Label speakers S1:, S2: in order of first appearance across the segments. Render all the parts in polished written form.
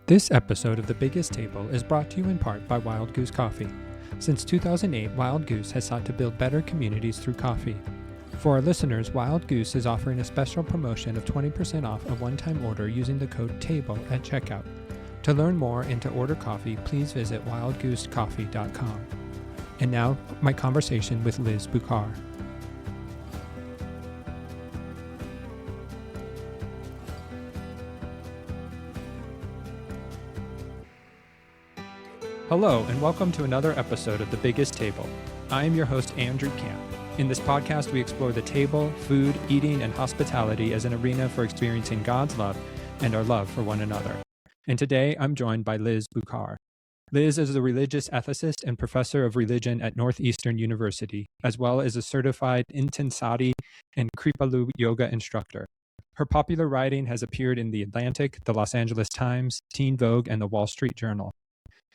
S1: This episode of The Biggest Table is brought to you in part by Wild Goose Coffee. Since 2008, Wild Goose has sought to build better communities through coffee. For our listeners, Wild Goose is offering a special promotion of 20% off a one-time order using the code TABLE at checkout. To learn more and to order coffee, please visit wildgoosecoffee.com. And now, my conversation with Liz Bucar. Hello, and welcome to another episode of The Biggest Table. I am your host, Andrew Camp. In this podcast, we explore the table, food, eating, and hospitality as an arena for experiencing God's love and our love for one another. And today, I'm joined by Liz Bucar. Liz is a religious ethicist and professor of religion at Northeastern University, as well as a certified Intensati and Kripalu yoga instructor. Her popular writing has appeared in The Atlantic, The Los Angeles Times, Teen Vogue, and The Wall Street Journal.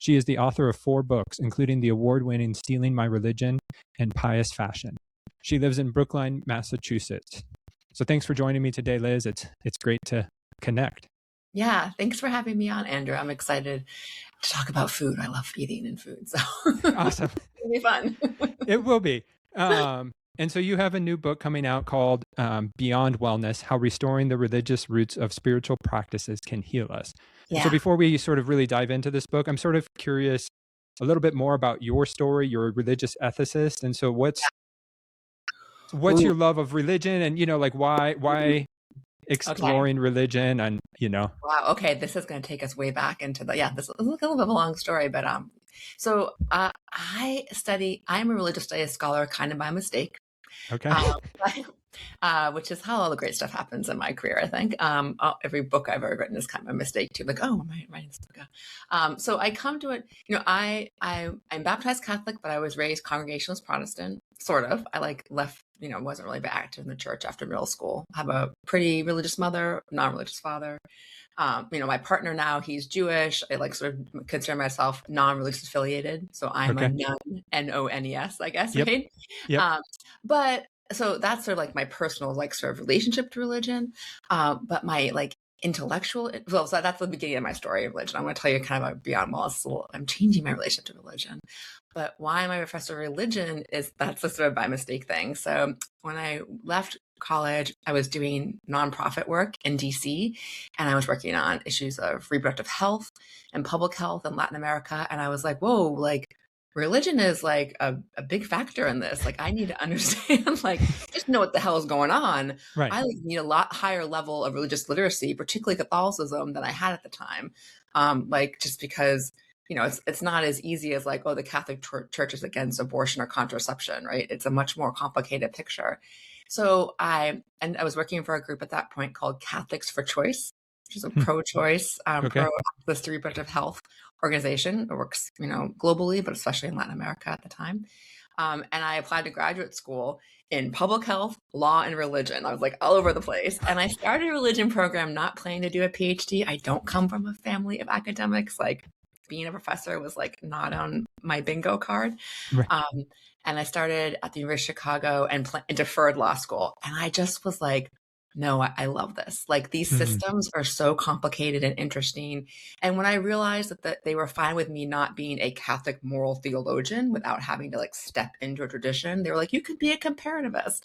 S1: She is the author of 4 books, including the award-winning Stealing My Religion and Pious Fashion. She lives in Brookline, Massachusetts. So thanks for joining me today, Liz. It's great to connect.
S2: Yeah, thanks for having me on, Andrew. I'm excited to talk about food. I love eating and food, so
S1: Awesome.
S2: It'll be fun.
S1: It will be. And so you have a new book coming out called Beyond Wellness, How Restoring the Religious Roots of Spiritual Practices Can Heal Us.
S2: Yeah.
S1: So before we sort of really dive into this book, I'm sort of curious a little bit more about your story. You're a religious ethicist. And so what's your love of religion and, like why exploring religion and,
S2: Wow. Okay. This is going to take us way back into this is a little bit of a long story, but so I'm a religious studies scholar kind of by mistake.
S1: Okay.
S2: Which is how all the great stuff happens in my career, I think. Every book I've ever written is kind of a mistake too. Like, oh, I'm writing this book. So I come to it, I'm baptized Catholic, but I was raised Congregationalist Protestant, sort of. I left, wasn't really very active in the church after middle school. I have a pretty religious mother, non-religious father. My partner now, he's Jewish. I sort of consider myself non-religious affiliated. So I'm a nun, N-O-N-E-S, I guess,
S1: Yep.
S2: right?
S1: Yep.
S2: So that's sort of my personal sort of relationship to religion. But my intellectual, so that's the beginning of my story of religion. I'm going to tell you kind of about Beyond Wellness. So I'm changing my relationship to religion. But why am I a professor of religion that's a sort of by mistake thing. So when I left college, I was doing nonprofit work in DC, and I was working on issues of reproductive health and public health in Latin America. And I was like, whoa, religion is a big factor in this. I need to understand, just know what the hell is going on.
S1: Right.
S2: I need a lot higher level of religious literacy, particularly Catholicism, than I had at the time. Just because, it's not as easy as the Catholic Church is against abortion or contraception, right? It's a much more complicated picture. So I was working for a group at that point called Catholics for Choice, which is a pro-choice, pro-access to reproductive health organization. It works, globally, but especially in Latin America at the time. And I applied to graduate school in public health, law, and religion. I was all over the place. And I started a religion program not planning to do a PhD. I don't come from a family of academics. Being a professor was not on my bingo card.
S1: Right.
S2: And I started at the University of Chicago and deferred law school. And I just was no, I love this. These systems are so complicated and interesting. And when I realized that they were fine with me not being a Catholic moral theologian without having to step into a tradition, they were you could be a comparativist.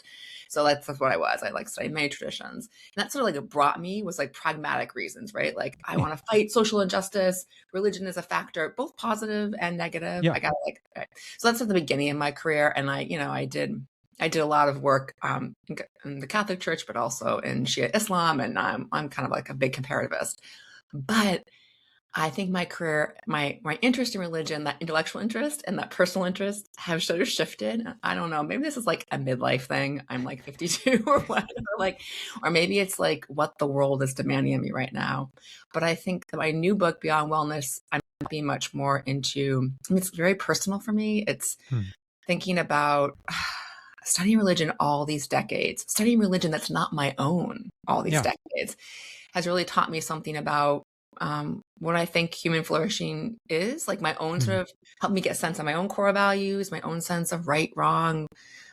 S2: So that's what I was. I studied many traditions. And that sort of it brought me was pragmatic reasons, right? I want to fight social injustice. Religion is a factor, both positive and negative.
S1: Yeah.
S2: I got right. So that's at the beginning of my career. And I did a lot of work in the Catholic Church, but also in Shia Islam, and I'm kind of a big comparativist. But I think my career, my interest in religion, that intellectual interest and that personal interest have sort of shifted. I don't know, maybe this is a midlife thing. I'm 52 or whatever, or maybe it's what the world is demanding of me right now. But I think that my new book, Beyond Wellness, I'm being much more into, it's very personal for me. It's thinking about studying religion all these decades, studying religion that's not my own all these decades, has really taught me something about what I think human flourishing is, my own sort of helped me get a sense of my own core values, my own sense of right, wrong,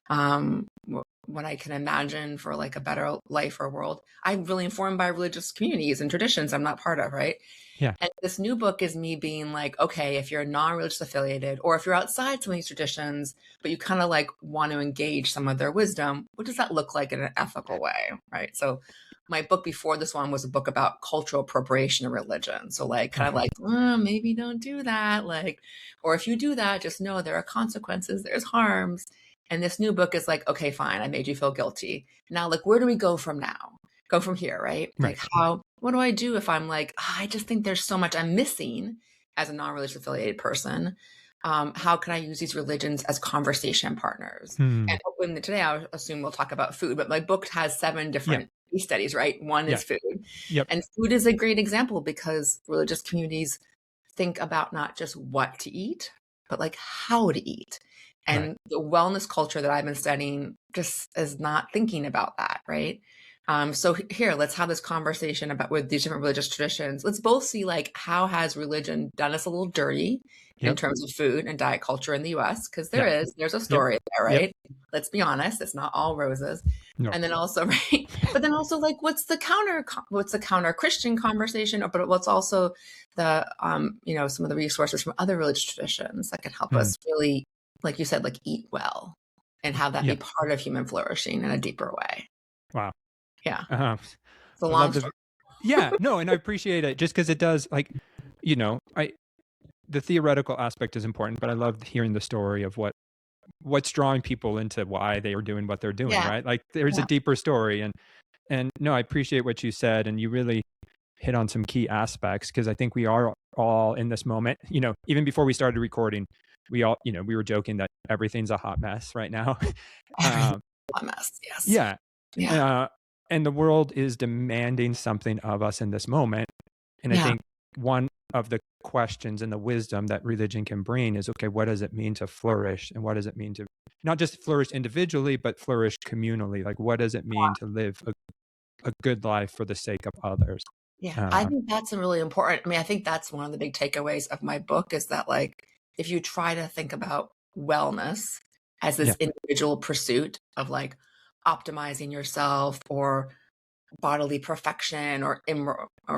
S2: what I can imagine for like a better life or world. I'm really informed by religious communities and traditions I'm not part of, right?
S1: Yeah.
S2: And this new book is me being like, okay, if you're non-religious affiliated, or if you're outside some of these traditions, but you kind of like want to engage some of their wisdom, what does that look like in an ethical way, right? So my book before this one was a book about cultural appropriation of religion. So like kind of like, maybe don't do that. Like, or if you do that, just know there are consequences, there's harms. And this new book is like, okay, fine, I made you feel guilty. Now, like, where do we go from now? Go from here, right?
S1: Right.
S2: Like, what do I do if I'm like, I just think there's so much I'm missing as a non-religious affiliated person? How can I use these religions as conversation partners?
S1: Hmm.
S2: And today I assume we'll talk about food, but my book has 7 different case studies, right? One
S1: Yeah.
S2: is food.
S1: Yep.
S2: And food is a great example because religious communities think about not just what to eat, but like how to eat. And
S1: Right.
S2: the wellness culture that I've been studying just is not thinking about that, right? So here, let's have this conversation about with these different religious traditions. Let's both see like how has religion done us a little dirty in
S1: Yep.
S2: terms of food and diet culture in the US? Because
S1: Yeah.
S2: there's a
S1: Yep.
S2: story there,
S1: Yep.
S2: right? Let's be honest, it's not all roses.
S1: No.
S2: And then also, right? But then also like what's the counter Christian conversation, but what's also the some of the resources from other religious traditions that can help us really, like you said, like eat well and have that be part of human flourishing in a deeper way.
S1: Wow.
S2: Yeah. It's a
S1: I
S2: long
S1: love this.
S2: story.
S1: Yeah. No, and I appreciate it just because it does like, the theoretical aspect is important, but I love hearing the story of what's drawing people into why they are doing what they're doing,
S2: Yeah.
S1: right? Like there's a deeper story, and no, I appreciate what you said, and you really hit on some key aspects because I think we are all in this moment. Even before we started recording, we all, we were joking that everything's a hot mess right now.
S2: Everything a mess. Yes.
S1: Yeah.
S2: Yeah.
S1: And the world is demanding something of us in this moment. And I
S2: Yeah.
S1: think one of the questions and the wisdom that religion can bring is, okay, what does it mean to flourish? And what does it mean to not just flourish individually, but flourish communally? Like, what does it mean to live a good life for the sake of others?
S2: Yeah. I think that's a really important. I mean, I think that's one of the big takeaways of my book is that like if you try to think about wellness as
S1: Yeah.
S2: this individual pursuit of like optimizing yourself or bodily perfection or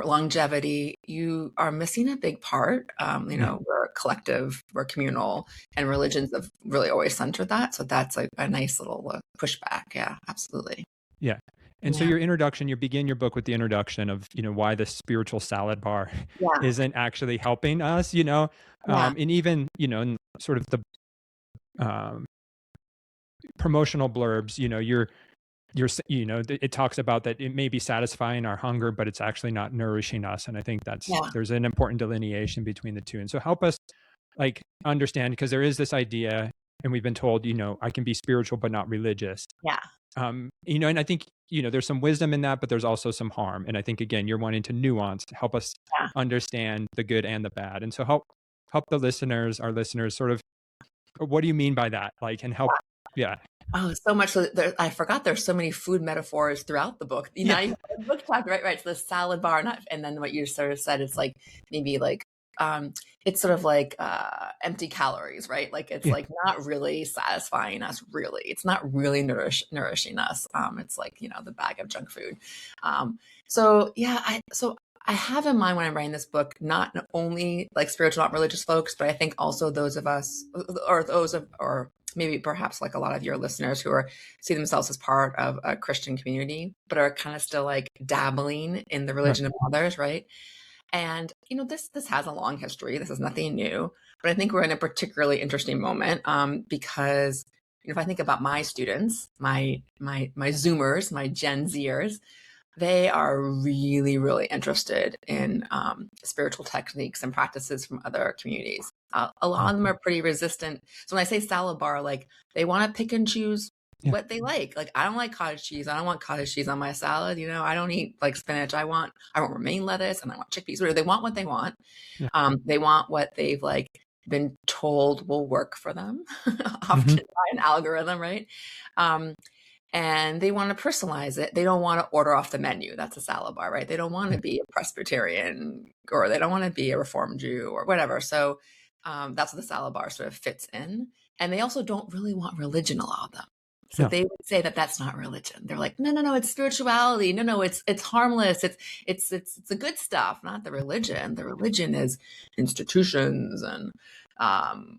S2: longevity, you are missing a big part. We're collective, we're communal, and religions have really always centered that. So that's like a nice little pushback. Yeah, absolutely.
S1: Yeah. And so
S2: Yeah.
S1: you begin your book with the introduction of, why the spiritual salad bar
S2: Yeah.
S1: isn't actually helping us,
S2: Yeah.
S1: and even, in sort of the um, promotional blurbs, it talks about that it may be satisfying our hunger, but it's actually not nourishing us. And I think
S2: Yeah.
S1: there's an important delineation between the two. And so help us like understand, because there is this idea, and we've been told, I can be spiritual, but not religious.
S2: Yeah.
S1: And I think, there's some wisdom in that, but there's also some harm. And I think, again, you're wanting to nuance, help us
S2: Yeah.
S1: understand the good and the bad. And so help our listeners sort of, what do you mean by that? Like, and help. Yeah.
S2: Oh, so much. So I forgot there's so many food metaphors throughout the book. You know,
S1: Yeah.
S2: the book talk, right. So the salad bar, and then what you sort of said, it's like maybe like it's sort of like empty calories, right? Like it's like not really satisfying us. Really, it's not really nourishing us. It's like the bag of junk food. So yeah, I have in mind when I'm writing this book not only like spiritual, not religious folks, but I think also those of us, or maybe perhaps like a lot of your listeners who see themselves as part of a Christian community, but are kind of still like dabbling in the religion of others, right? And this has a long history. This is nothing new, but I think we're in a particularly interesting moment because if I think about my students, my Zoomers, my Gen Zers, they are really, really interested in spiritual techniques and practices from other communities. A lot of them are pretty resistant. So when I say salad bar, like they want to pick and choose what they like. Like I don't like cottage cheese. I don't want cottage cheese on my salad. I don't eat like spinach. I want romaine lettuce and I want chickpeas. Or they want what they want.
S1: Yeah.
S2: They want what they've like been told will work for them, often by an algorithm, right? And they want to personalize it. They don't want to order off the menu. That's a salad bar, right? They don't want to be a Presbyterian or they don't want to be a Reformed Jew or whatever. So that's what the salad bar sort of fits in. And they also don't really want religion, a lot of them. So
S1: Yeah.
S2: they would say that that's not religion. They're like, no, no, no, it's spirituality. No, no, it's harmless. It's the good stuff, not the religion. The religion is institutions and um,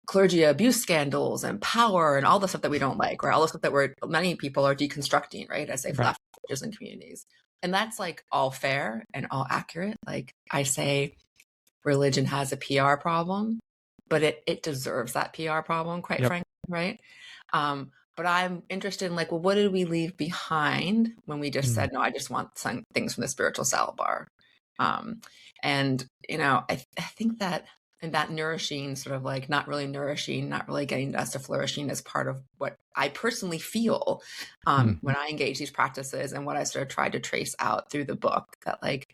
S2: clergy abuse scandals and power and all the stuff that we don't like, right? All the stuff that many people are deconstructing, right? As they've
S1: Right.
S2: left churches and communities. And that's like all fair and all accurate. Like I say, religion has a PR problem, but it deserves that PR problem, quite frankly, right? But I'm interested in like, well, what did we leave behind when we just said, no, I just want some things from the spiritual salad bar? And, I think that and that nourishing sort of like not really nourishing, not really getting us to flourishing is part of what I personally feel when I engage these practices and what I sort of tried to trace out through the book that like,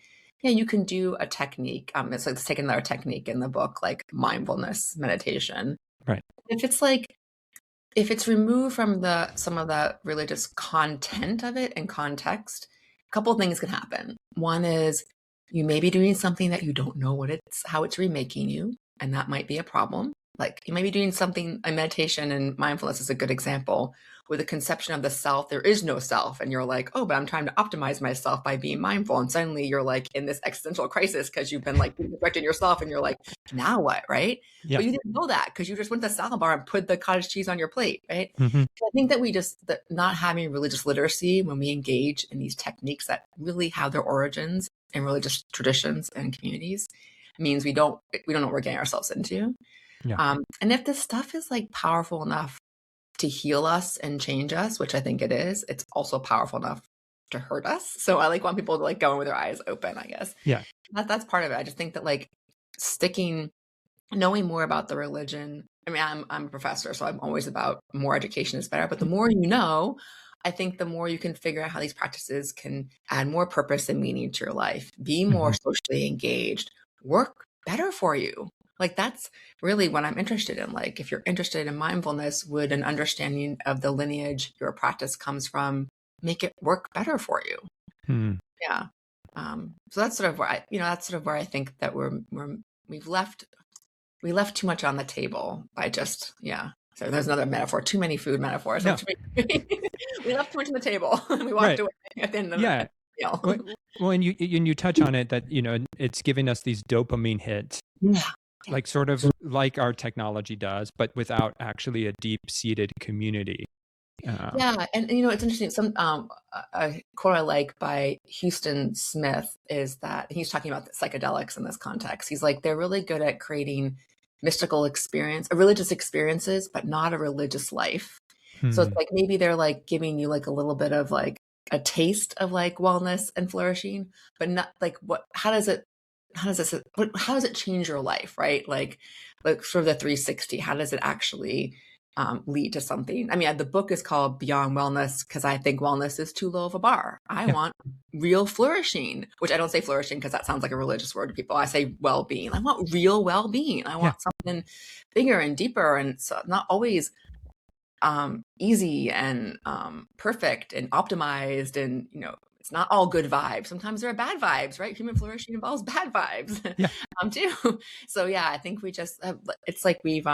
S2: yeah, you can do a technique. It's like, let's take another technique in the book, like mindfulness meditation.
S1: Right.
S2: If it's removed from some of the religious content of it and context, a couple of things can happen. One is you may be doing something that you don't know how it's remaking you, and that might be a problem. Like you may be doing something, a meditation and mindfulness is a good example, with the conception of the self, there is no self. And you're like, oh, but I'm trying to optimize myself by being mindful. And suddenly you're like in this existential crisis because you've been like rejecting yourself and you're like, now what, right?
S1: Yeah.
S2: But you didn't know that because you just went to the salad bar and put the cottage cheese on your plate, right?
S1: Mm-hmm.
S2: So I think that not having religious literacy when we engage in these techniques that really have their origins in religious traditions and communities means we don't know what we're getting ourselves into.
S1: Yeah.
S2: And if this stuff is like powerful enough to heal us and change us, which I think it is, it's also powerful enough to hurt us. So I like want people to like go in with their eyes open, I guess.
S1: Yeah.
S2: That's part of it. I just think that like knowing more about the religion. I mean, I'm a professor, so I'm always about more education is better. But the more you know, I think the more you can figure out how these practices can add more purpose and meaning to your life, be more socially engaged, work better for you. Like that's really what I'm interested in. Like if you're interested in mindfulness, would an understanding of the lineage your practice comes from make it work better for you? Yeah. So that's sort of where I think that we left too much on the table by just So there's another metaphor. Too many food metaphors.
S1: No.
S2: We left too much on the table. We walked away at the end of the meal.
S1: Well, and you touch on it that it's giving us these dopamine hits.
S2: Yeah.
S1: Like sort of like our technology does, but without actually a deep-seated community.
S2: Yeah, and it's interesting. Some a quote I like by Houston Smith is that he's talking about the psychedelics in this context. He's like, they're really good at creating mystical religious experiences, but not a religious life. So it's like maybe they're like giving you like a little bit of like a taste of like wellness and flourishing, but not like how does it change your life, right? Like sort of the 360, how does it actually lead to something? I mean, the book is called Beyond Wellness because I think wellness is too low of a bar. I want real flourishing, which I don't say flourishing because that sounds like a religious word to people. I say well-being. I want real well-being. I want something bigger and deeper, and so not always easy and perfect and optimized, and it's not all good vibes. Sometimes there are bad vibes, right? Human flourishing involves bad vibes too. So I think we just it's like we've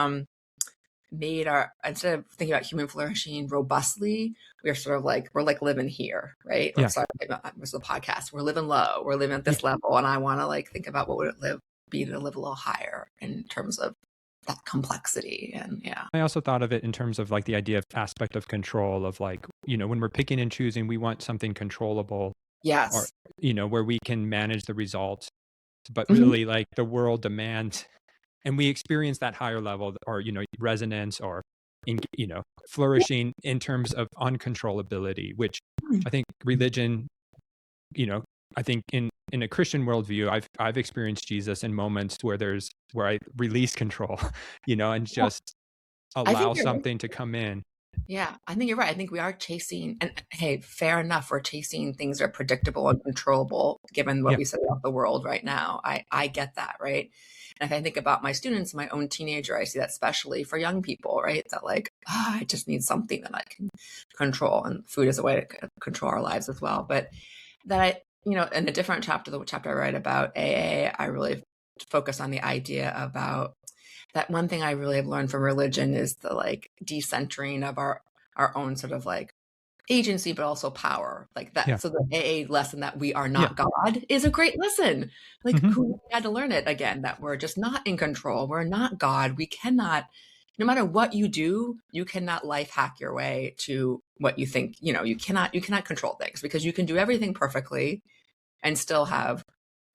S2: made instead of thinking about human flourishing robustly, we're sort of like we're like living here, right?
S1: Yeah.
S2: Sorry, this is a podcast. We're living low. We're living at this level, and I want to like think about what would it be to live a little higher in terms of that complexity. And
S1: I also thought of it in terms of like the idea of aspect of control of like, when we're picking and choosing, we want something controllable.
S2: Yes.
S1: Or, where we can manage the results, but really like the world demands, and we experience that higher level or, resonance or, flourishing in terms of uncontrollability, which I think religion, I think in a Christian worldview, I've experienced Jesus in moments where I release control, and just allow something to come in.
S2: Yeah, I think you're right. I think we are chasing, and hey, fair enough. We're chasing things that are predictable and controllable, given what we said about the world right now. I get that, right? And if I think about my students, my own teenager, I see that especially for young people, right? That like, I just need something that I can control, and food is a way to control our lives as well. But that in a different chapter, the chapter I write about AA, I really focus on the idea about that one thing I really have learned from religion is the like decentering of our own sort of like agency, but also power, like that.
S1: Yeah.
S2: So the AA lesson that we are
S1: Yeah.
S2: not God is a great lesson. Like
S1: Hmm.
S2: who had to learn it again, that we're just not in control. We're not God. We cannot, no matter what you do, you cannot life hack your way to what you think, you cannot control things, because you can do everything perfectly and still have,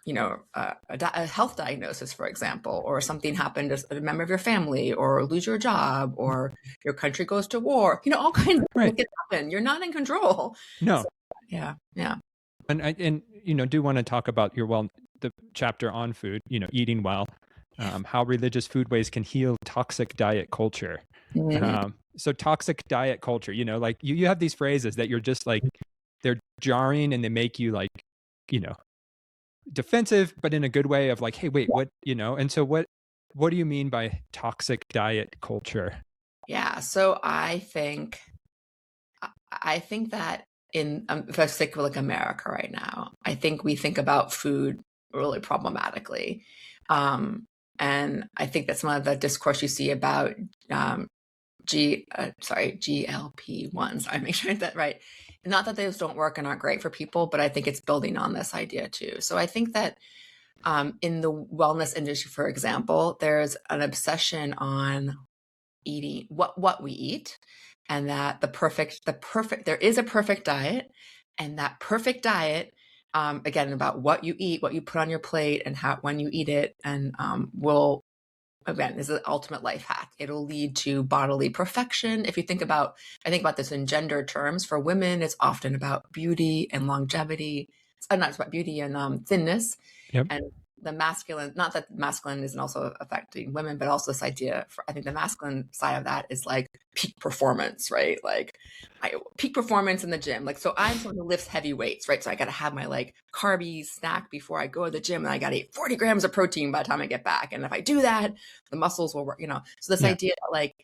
S2: a health diagnosis, for example, or something happened to a member of your family, or lose your job, or your country goes to war, all kinds of things
S1: Right.
S2: can happen. You're not in control.
S1: No.
S2: So, yeah. Yeah.
S1: And do want to talk about the chapter on food, eating well, how religious foodways can heal toxic diet culture.
S2: Mhm.
S1: So toxic diet culture, like you have these phrases that you're just like, they're jarring and they make you like, you know, defensive, but in a good way of like, hey, wait, what, and so what do you mean by toxic diet culture?
S2: Yeah. So I think that in if I stick with like America right now, I think we think about food really problematically. And I think that's one of the discourse you see about um, GLP-1s. I make sure I get that right. Not that those don't work and aren't great for people, but I think it's building on this idea too. So I think that in the wellness industry, for example, there's an obsession on eating what we eat, and that there is a perfect diet, and that perfect diet, again, about what you eat, what you put on your plate, and how when you eat it, and will, again, is the ultimate life hack. It'll lead to bodily perfection. I think about this in gender terms. For women, it's often about beauty and longevity. Not it's about beauty and thinness.
S1: Yep.
S2: And the masculine, not that masculine isn't also affecting women, but also this idea I think the masculine side of that is like peak performance, right? Like peak performance in the gym. Like, so I'm someone who lifts heavy weights, right? So I got to have my like carby snack before I go to the gym, and I got to eat 40 grams of protein by the time I get back. And if I do that, the muscles will work, so this
S1: Yeah.
S2: idea that like,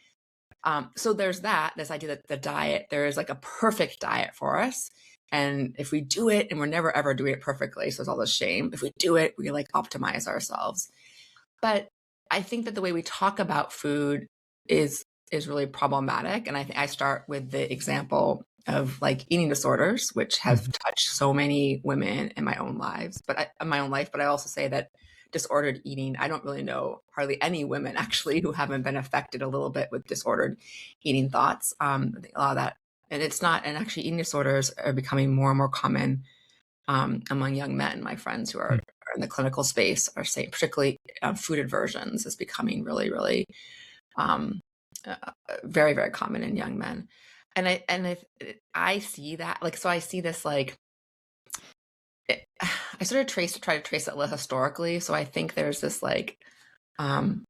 S2: so there's this idea that the diet, there is like a perfect diet for us. And if we do it, and we're never ever doing it perfectly, so it's all this shame. If we do it, we like optimize ourselves. But I think that the way we talk about food is really problematic. And I think I start with the example of like eating disorders, which have
S1: Mhm.
S2: touched so many women in my own life. But I also say that disordered eating, I don't really know hardly any women actually who haven't been affected a little bit with disordered eating thoughts. I think a lot of that, and it's not, and actually eating disorders are becoming more and more common among young men. My friends who are in the clinical space are saying, particularly food aversions is becoming really, really um, very, very common in young men. And I see that, like, so I see this like, I sort of try to trace it historically. So I think there's this um,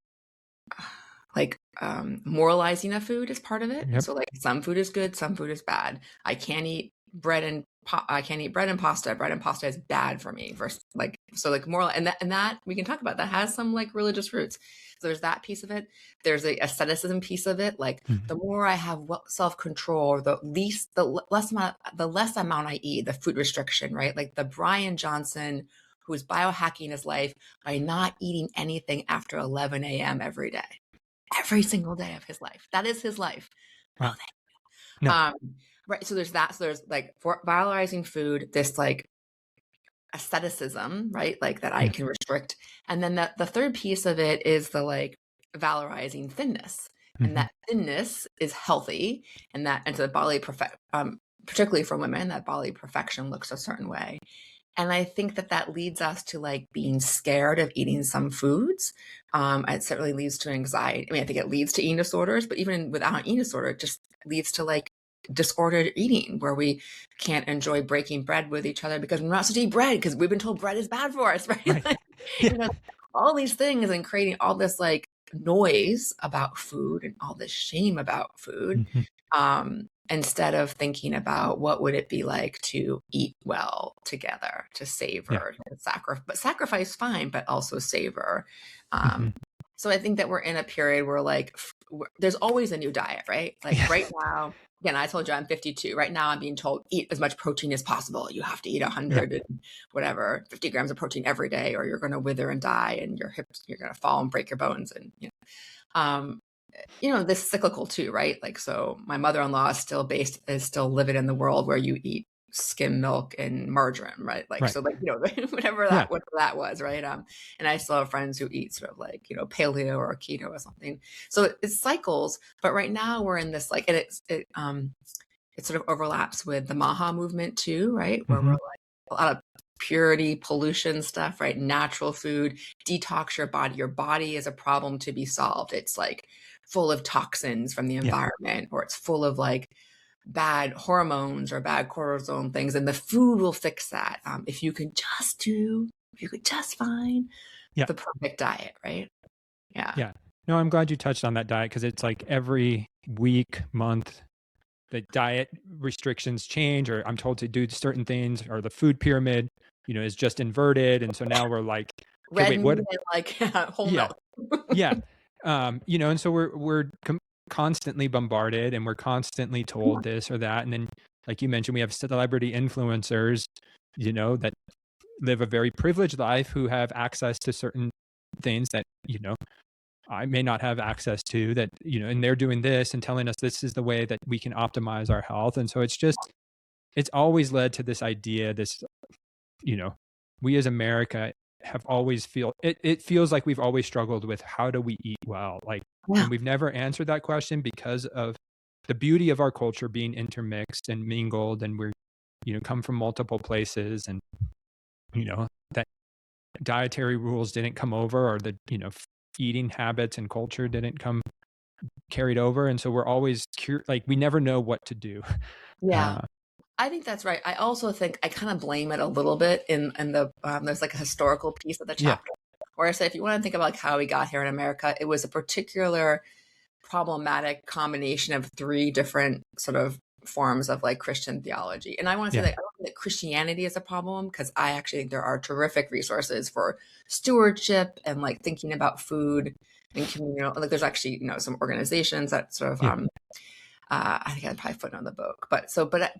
S2: moralizing of food is part of it.
S1: Yep.
S2: So like some food is good, some food is bad. I can't eat bread and pasta. Bread and pasta is bad for me. Versus like, so like moral, and that we can talk about, that has some like religious roots. So there's that piece of it. There's the asceticism piece of it. Like the more I have self-control, or the less amount I eat, the food restriction, right? Like the Brian Johnson who is biohacking his life by not eating anything after 11 a.m. every day. Every single day of his life. That is his life.
S1: Wow.
S2: No.
S1: No.
S2: Right. So there's that. So there's like for valorizing food, this like asceticism, right? Like that I can restrict. And then the third piece of it is the like valorizing thinness. And that thinness is healthy, and so the bodily particularly for women, that bodily perfection looks a certain way. And I think that leads us to like being scared of eating some foods. It certainly leads to anxiety. I mean, I think it leads to eating disorders, but even without an eating disorder, it just leads to like disordered eating, where we can't enjoy breaking bread with each other because we're not supposed to eat bread because we've been told bread is bad for us, right?
S1: Right.
S2: Like,
S1: Yeah.
S2: all these things, and creating all this like noise about food and all this shame about food. Instead of thinking about what would it be like to eat well together, to savor, to sacrifice fine, but also savor. So I think that we're in a period where like there's always a new diet, right? Like right now, again, I told you I'm 52. Right now I'm being told eat as much protein as possible. You have to eat 100 and whatever, 50 grams of protein every day, or you're going to wither and die, and your hips, you're going to fall and break your bones. And this cyclical too, right? Like, so my mother-in-law is still living in the world where you eat skim milk and margarine, right? Like,
S1: Right.
S2: so like,
S1: Yeah.
S2: whatever that was, right? And I still have friends who eat sort of like, paleo or keto or something. So it cycles, but right now we're in this like, and it sort of overlaps with the Maha movement too, right? Where we're
S1: Hmm.
S2: like a lot of purity, pollution stuff, right? Natural food, detox your body. Your body is a problem to be solved. It's like full of toxins from the
S1: Yeah.
S2: environment, or it's full of like bad hormones or bad cortisone things, and the food will fix that. If you could just find
S1: Yeah.
S2: the perfect diet, right? Yeah.
S1: Yeah. No, I'm glad you touched on that diet, because it's like every week, month, the diet restrictions change, or I'm told to do certain things, or the food pyramid, is just inverted. And so now we're like, okay,
S2: Red
S1: wait,
S2: meat
S1: what?
S2: and like whole
S1: Yeah.
S2: milk.
S1: Yeah. And so we're constantly bombarded, and we're constantly told this or that. And then, like you mentioned, we have celebrity influencers, that live a very privileged life, who have access to certain things that, I may not have access to, that, and they're doing this and telling us this is the way that we can optimize our health. And so it's always led to this idea, you know, we as America have always it feels like we've always struggled with, how do we eat well? Like,
S2: Yeah.
S1: and we've never answered that question, because of the beauty of our culture being intermixed and mingled, and we're, come from multiple places, and, that dietary rules didn't come over, or the, eating habits and culture didn't come carried over. And so we're always like, we never know what to do.
S2: Yeah.
S1: Uh,
S2: I think that's right. I also think I kind of blame it a little bit in the there's like a historical piece of the
S1: yeah.
S2: chapter where I say, if you want to think about like how we got here in America, it was a particular problematic combination of three different sort of forms of like Christian theology. And I want to say
S1: Yeah.
S2: that I don't think that Christianity is a problem, because I actually think there are terrific resources for stewardship and like thinking about food and communal. Like, there's actually, some organizations that sort of
S1: Yeah.
S2: I think I'd probably footnote the book, but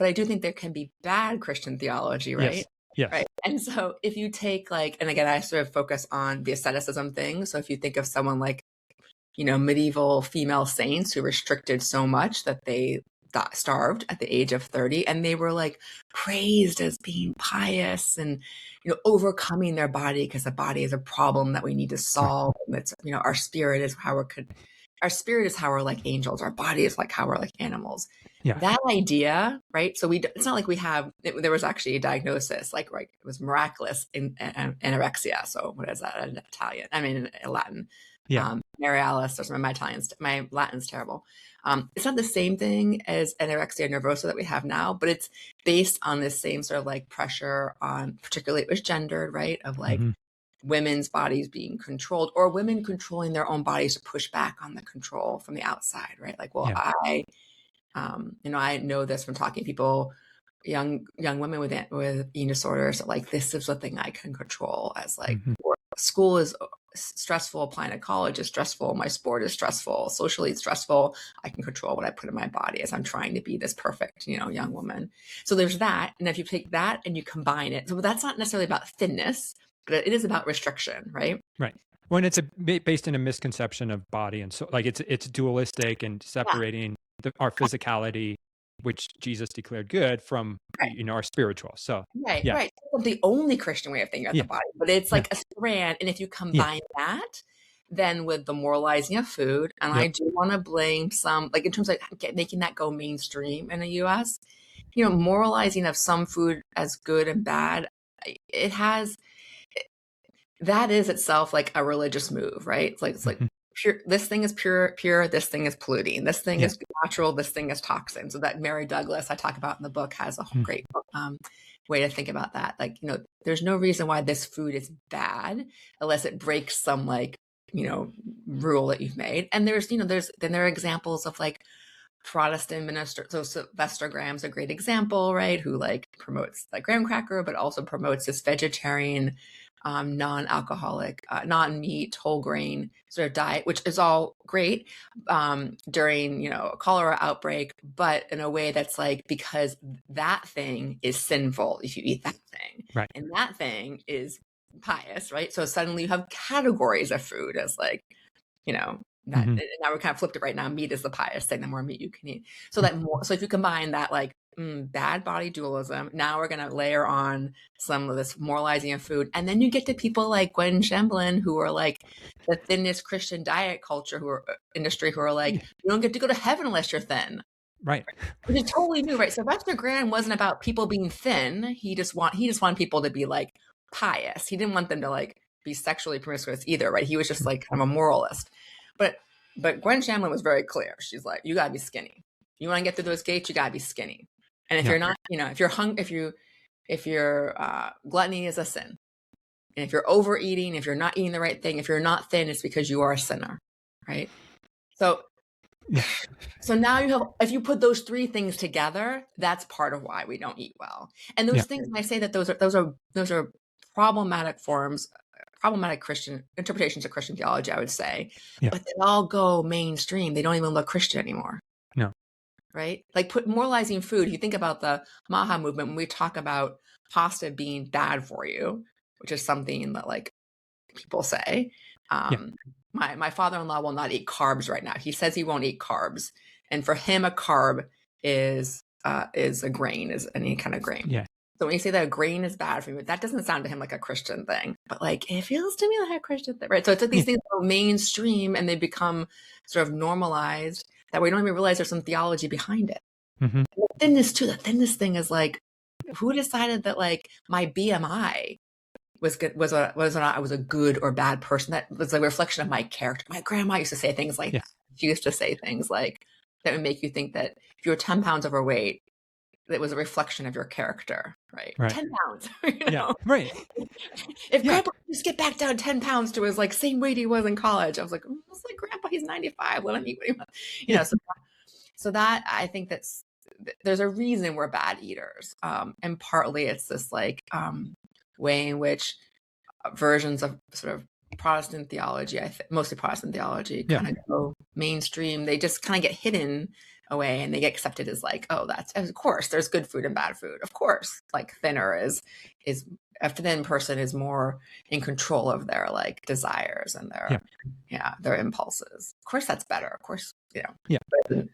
S2: I do think there can be bad Christian theology, right?
S1: Yes. Yes.
S2: Right. And so if you take like, and again, I sort of focus on the asceticism thing. So if you think of someone like, medieval female saints who restricted so much that they starved at the age of 30, and they were like praised as being pious and, overcoming their body, because the body is a problem that we need to
S1: Right.
S2: solve. And it's, our spirit is how we're like angels. Our body is like how we're like animals.
S1: Yeah.
S2: That idea, right? So it's not like there was actually a diagnosis, like, right, it was miraculous in anorexia. So what is that in Italian? I mean, in Latin.
S1: Yeah.
S2: Mary Alice, or something. My Latin's terrible. It's not the same thing as anorexia nervosa that we have now, but it's based on this same sort of like pressure on, particularly it was gendered, right? Of like,
S1: Mm-hmm.
S2: women's bodies being controlled, or women controlling their own bodies to push back on the control from the outside, right? Like, well,
S1: Yeah.
S2: I know this from talking to people, young women with eating disorders, that like, this is the thing I can control, as like,
S1: Mm-hmm.
S2: school is stressful, applying to college is stressful, my sport is stressful, socially it's stressful. I can control what I put in my body as I'm trying to be this perfect, young woman. So there's that. And if you take that and you combine it, so that's not necessarily about thinness, but it is about restriction, right?
S1: Right. When it's based in a misconception of body, and so like it's dualistic and
S2: Yeah.
S1: separating our physicality, which Jesus declared good, from
S2: Right.
S1: our spiritual. So
S2: Right.
S1: yeah.
S2: Right. It's not the only Christian way of thinking about
S1: Yeah.
S2: the body, but it's
S1: No.
S2: like a strand. And if you
S1: Yeah.
S2: combine that, then with the moralizing of food, and I
S1: Yep.
S2: do want to blame some, like in terms of making that go mainstream in the US, moralizing of some food as good and bad, it has, that is itself like a religious move, right? It's like
S1: Mm-hmm.
S2: pure, this thing is pure, this thing is polluting, this thing
S1: Yeah.
S2: is natural, this thing is toxin. So that Mary Douglas I talk about in the book has a great way to think about that. Like, there's no reason why this food is bad unless it breaks some like, rule that you've made. And there are examples of like Protestant minister. So Sylvester Graham's a great example, right? Who like promotes the graham cracker, but also promotes this vegetarian, non-alcoholic, non-meat, whole grain sort of diet, which is all great during, a cholera outbreak, but in a way that's like, because that thing is sinful if you eat that thing.
S1: Right.
S2: And that thing is pious, right? So suddenly you have categories of food as like, That
S1: Mhm.
S2: now we're kind of flipped it right now. Meat is the pious thing. The more meat you can eat. So that more. So if you combine that like bad body dualism, now we're going to layer on some of this moralizing of food, and then you get to people like Gwen Shamblin, who are like the thinnest Christian diet culture, who are industry, who are like,
S1: Yeah.
S2: you don't get to go to heaven unless you're thin.
S1: Right.
S2: Which is totally new, right? Sylvester Graham wasn't about people being thin. He just wanted people to be like pious. He didn't want them to like be sexually promiscuous either, right? He was just like kind of a moralist. But Gwen Shamblin was very clear. She's like, you gotta be skinny. You want to get through those gates, you gotta be skinny. And if
S1: Yeah.
S2: you're not, if you're gluttony is a sin. And if you're overeating, if you're not eating the right thing, if you're not thin, it's because you are a sinner, right? So
S1: Yeah.
S2: So now you have, if you put those three things together, that's part of why we don't eat well. And those
S1: Yeah.
S2: things, when I say that those are problematic forms, problematic Christian interpretations of Christian theology, I would say,
S1: Yeah.
S2: but they all go mainstream. They don't even look Christian anymore.
S1: No.
S2: Right? Like moralizing food. You think about the Maha movement, when we talk about pasta being bad for you, which is something that like people say. My father-in-law will not eat carbs right now. He says he won't eat carbs, and for him, a carb is a grain, is any kind of grain.
S1: Yeah.
S2: So when you say that a grain is bad for you, that doesn't sound to him like a Christian thing, but like it feels to me like a Christian thing, right? So it's like these things go mainstream and they become sort of normalized that we don't even realize there's some theology behind it.
S1: Mm-hmm.
S2: The thinness too. The thinness thing is like, who decided that like my BMI was good, was or not I was a good or bad person? That was a reflection of my character. My grandma used to say things like that. She used to say things like that would make you think that if you were 10 pounds overweight, it was a reflection of your character, right? 10 pounds, you know?
S1: Yeah, right.
S2: If grandpa just get back down 10 pounds to his like same weight he was in college, I was like, it's like grandpa, he's 95. Let him eat what he wants. You know, so that I think there's a reason we're bad eaters. And partly it's this like way in which versions of sort of Protestant theology, mostly Protestant theology, kind of go mainstream. They just kind of get hidden away and they get accepted as like, oh, that's, of course, there's good food and bad food. Of course, like thinner is a thin person is more in control of their like desires and their impulses. Of course, that's better. Of course, you know.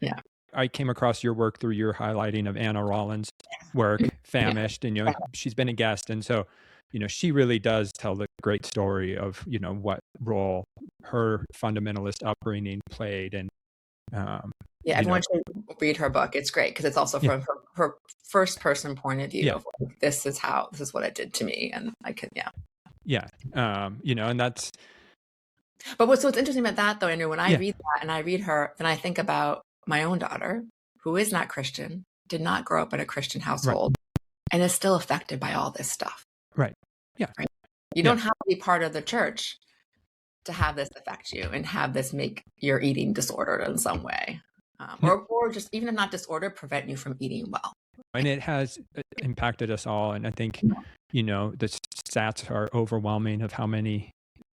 S1: Yeah. I came across your work through your highlighting of Anna Rollins' work, Famished, and she's been a guest, and so she really does tell the great story of what role her fundamentalist upbringing played, and
S2: everyone should read her book. It's great because it's also from her first person point of view of like, this is what it did to me, and I could and
S1: that's.
S2: But what's interesting about that though, Andrew, when I read that and I read her, then I think about my own daughter, who is not Christian, did not grow up in a Christian household, and is still affected by all this stuff.
S1: Right. Yeah.
S2: Right? You don't have to be part of the church to have this affect you and have this make your eating disordered in some way. Or just, even if not disordered, prevent you from eating well.
S1: And it has impacted us all. And I think, the stats are overwhelming of how many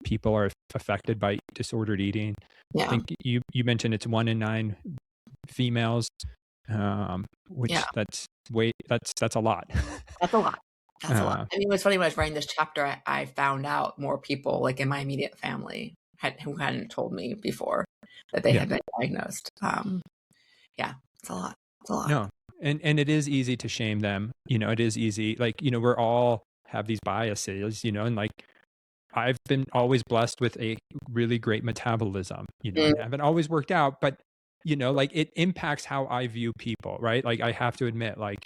S1: people are affected by disordered eating.
S2: Yeah.
S1: I think you mentioned it's 1 in 9 females, which that's a lot.
S2: That's a lot. That's a lot. I mean, it was funny when I was writing this chapter, I found out more people like in my immediate family who hadn't told me before that they had been diagnosed. It's a lot. It's a lot.
S1: No. And it is easy to shame them. It is easy. Like, we're all have these biases, and like, I've been always blessed with a really great metabolism, I haven't always worked out, but like it impacts how I view people, right? Like I have to admit, like,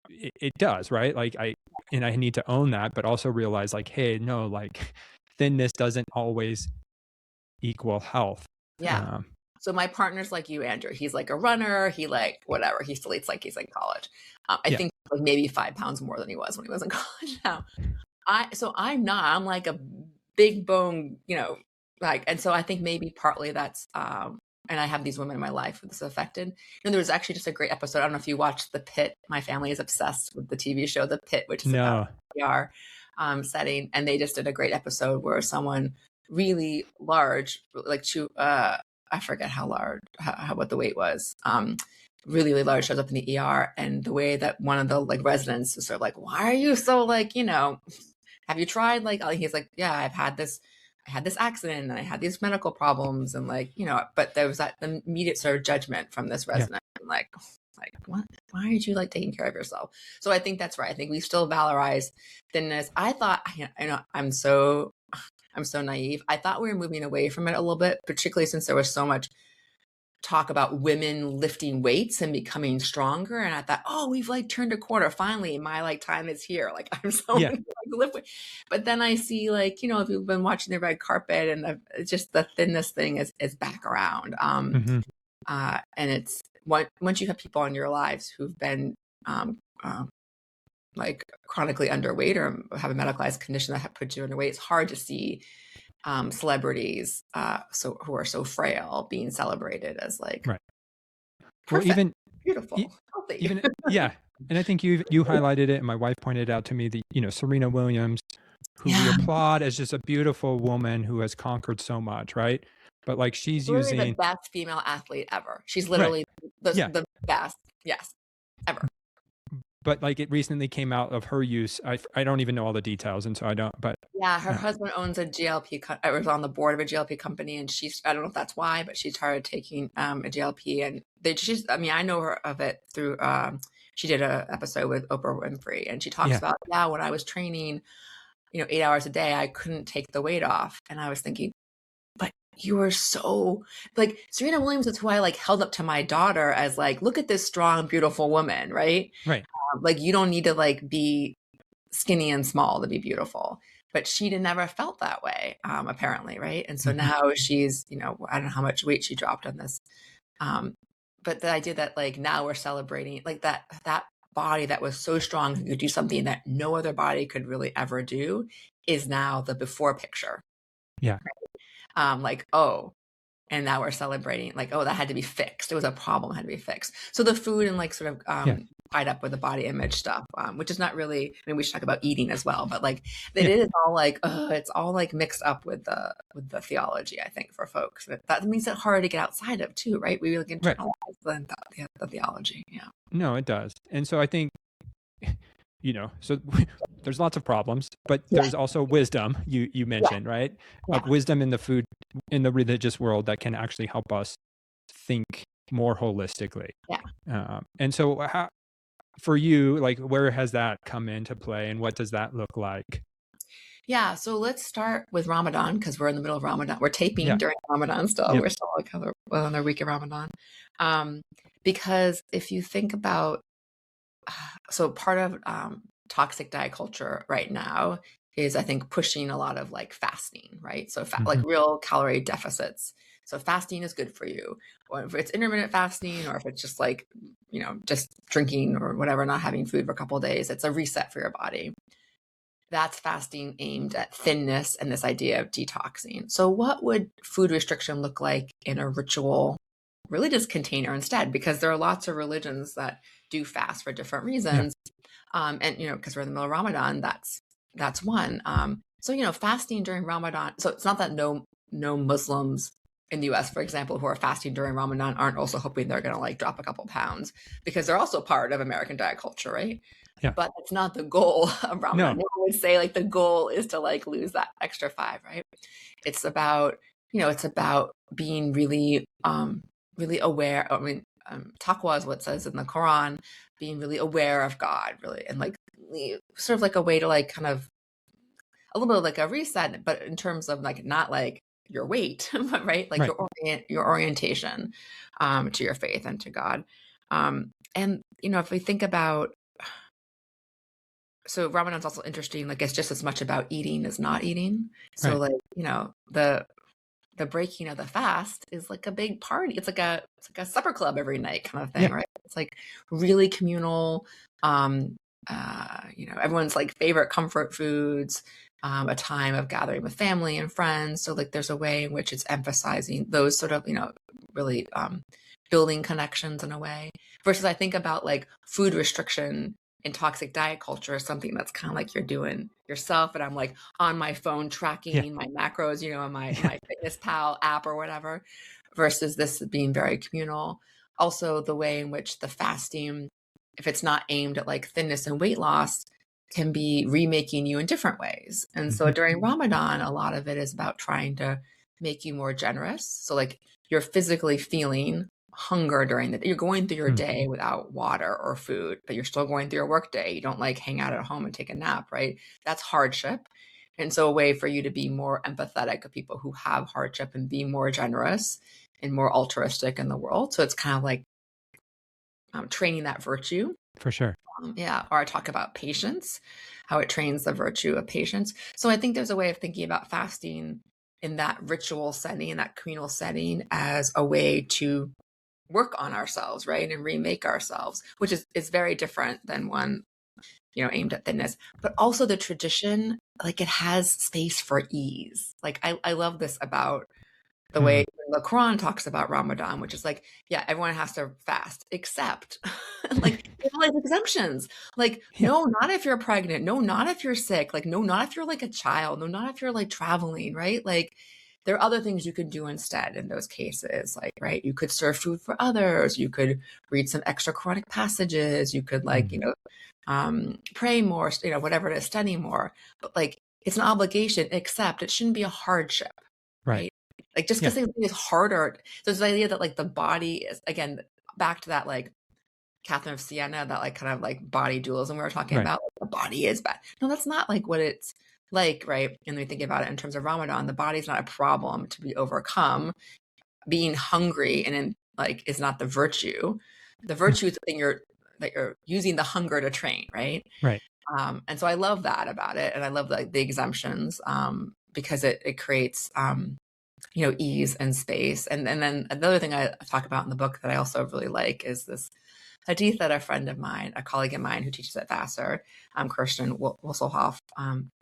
S1: it does, right? Like I need to own that, but also realize like, hey, no, like thinness doesn't always equal health.
S2: Yeah. So my partner's like you, Andrew. He's like a runner. He like whatever. He still eats like he's in college. I think like maybe 5 pounds more than he was when he was in college now. I'm not. I'm like a big bone, and so I think maybe partly that's and I have these women in my life who this affected. There was actually just a great episode. I don't know if you watched The Pit. My family is obsessed with the TV show The Pit, which is about PR setting, and they just did a great episode where someone really large, like I forget how large, what the weight was. Really, really large, shows up in the ER, and the way that one of the like residents is sort of like, "Why are you so like have you tried like?" He's like, "Yeah, I've had this I had this accident and I had these medical problems and like, but there was that immediate sort of judgment from this resident. Like what? Why aren't you like taking care of yourself? So I think that's right. I think we still valorize thinness. I thought, I'm so naive. I thought we were moving away from it a little bit, particularly since there was so much talk about women lifting weights and becoming stronger. And I thought, oh, we've like turned a corner. Finally, my like time is here. Like I'm so
S1: Yeah.
S2: like, lift weight. But then I see like, if you've been watching the red carpet and just the thinness thing is back around. And it's once you have people in your lives who've been like chronically underweight or have a medicalized condition that puts you underweight, it's hard to see celebrities who are so frail being celebrated as like
S1: right.
S2: perfect,
S1: Well, even
S2: beautiful, healthy.
S1: Even yeah, and I think you highlighted it, and my wife pointed out to me that Serena Williams, who we applaud as just a beautiful woman who has conquered so much, right? But like she's
S2: literally
S1: using
S2: the best female athlete ever. She's literally the best, yes, ever.
S1: But like it recently came out of her use. I don't even know all the details, and so I don't. But
S2: yeah, her husband owns a GLP. I was on the board of a GLP company, and I don't know if that's why, but she started taking a GLP, and I know her of it through. She did an episode with Oprah Winfrey, and she talks about when I was training, 8 hours a day, I couldn't take the weight off, and I was thinking, but you were so like Serena Williams is who I like held up to my daughter as like, look at this strong, beautiful woman, right?
S1: Right.
S2: Like you don't need to like be skinny and small to be beautiful. But she never felt that way, apparently, right? And so now she's, I don't know how much weight she dropped on this. But the idea that like now we're celebrating like that body that was so strong who could do something that no other body could really ever do is now the before picture.
S1: Yeah.
S2: Right? Like, oh, and now we're celebrating like, oh, that had to be fixed. It was a problem, had to be fixed. So the food and like sort of tied up with the body image stuff, which is not really, we should talk about eating as well, but like it is all like, it's all like mixed up with the theology, I think, for folks. That makes it hard to get outside of too, right? We really internalize the theology. Yeah.
S1: No, it does. And so I think, so there's lots of problems, but there's also wisdom you mentioned, right? Wisdom in the food, in the religious world that can actually help us think more holistically.
S2: Yeah.
S1: And so for you, like, where has that come into play and what does that look like?
S2: Yeah. So let's start with Ramadan because we're in the middle of Ramadan. We're taping during Ramadan still. We're still like on the week of Ramadan. Because if you think about, so part of toxic diet culture right now is, I think, pushing a lot of like fasting, right? So like real calorie deficits. So fasting is good for you. Or if it's intermittent fasting, or if it's just like, just drinking or whatever, not having food for a couple of days, it's a reset for your body. That's fasting aimed at thinness and this idea of detoxing. So what would food restriction look like in a ritual religious container instead? Because there are lots of religions that do fast for different reasons. And, because we're in the middle of Ramadan, that's one. So, fasting during Ramadan. So it's not that no Muslims in the US, for example, who are fasting during Ramadan aren't also hoping they're going to like drop a couple pounds, because they're also part of American diet culture, right? Yeah. But it's not the goal of Ramadan. No. I would say like the goal is to like lose that extra 5, right? It's about, it's about being really, really aware. I mean, taqwa is what it says in the Quran, being really aware of God, really, and like sort of like a way to like kind of a little bit of like a reset, but in terms of like not like your weight, right? Like your orientation to your faith and to God. And if we think about, so Ramadan's also interesting. Like it's just as much about eating as not eating. So like the breaking of the fast is like a big party. It's like a supper club every night kind of thing, right? It's like really communal. Everyone's like favorite comfort foods. A time of gathering with family and friends. So like there's a way in which it's emphasizing those sort of, really building connections in a way. Versus I think about like food restriction in toxic diet culture is something that's kind of like you're doing yourself. And I'm like on my phone tracking my macros, on my Fitness Pal app or whatever, versus this being very communal. Also the way in which the fasting, if it's not aimed at like thinness and weight loss, can be remaking you in different ways. And so during Ramadan, a lot of it is about trying to make you more generous. So like you're physically feeling hunger during the day. You're going through your day without water or food, but you're still going through your work day. You don't like hang out at home and take a nap, right? That's hardship. And so a way for you to be more empathetic of people who have hardship and be more generous and more altruistic in the world. So it's kind of like training that virtue.
S1: For sure.
S2: Yeah. Or I talk about patience, how it trains the virtue of patience. So I think there's a way of thinking about fasting in that ritual setting, in that communal setting, as a way to work on ourselves, right? And remake ourselves, which is very different than one, aimed at thinness. But also the tradition, like it has space for ease. Like I love this about the way the Quran talks about Ramadan, which is like, yeah, everyone has to fast, except like all these exemptions. Like, no, not if you're pregnant. No, not if you're sick. Like, no, not if you're like a child. No, not if you're like traveling, right? Like, there are other things you could do instead in those cases. Like, right, you could serve food for others. You could read some extra Quranic passages. You could like, pray more, whatever it is, study more. But like, it's an obligation, except it shouldn't be a hardship, right? Like just because something is harder. So it's the idea that like the body is, again, back to that like Catherine of Siena, that like kind of like body dualism we were talking about. Like, the body is bad. No, that's not like what it's like, right? And we think about it in terms of Ramadan, the body's not a problem to be overcome. Being hungry and like is not the virtue. The virtue is the thing that you're using the hunger to train, right?
S1: Right.
S2: And so I love that about it, and I love the exemptions because it creates ease and space. And then another thing I talk about in the book that I also really like is this hadith that a friend of mine, a colleague of mine who teaches at Vassar, Kirsten Wusselhoff,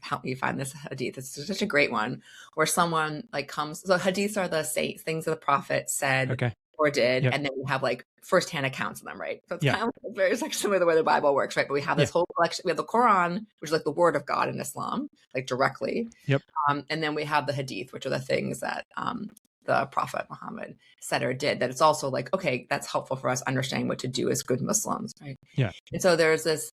S2: helped me find this hadith. It's such a great one where someone like comes. So hadiths are the things that the prophet said or did, and then we have like firsthand accounts of them, right? So it's kind of very similar to the way the Bible works, right? But we have this whole collection. We have the Quran, which is like the word of God in Islam, like directly. And then we have the hadith, which are the things that the Prophet Muhammad said or did, that it's also like, okay, that's helpful for us understanding what to do as good Muslims, right? And so there's this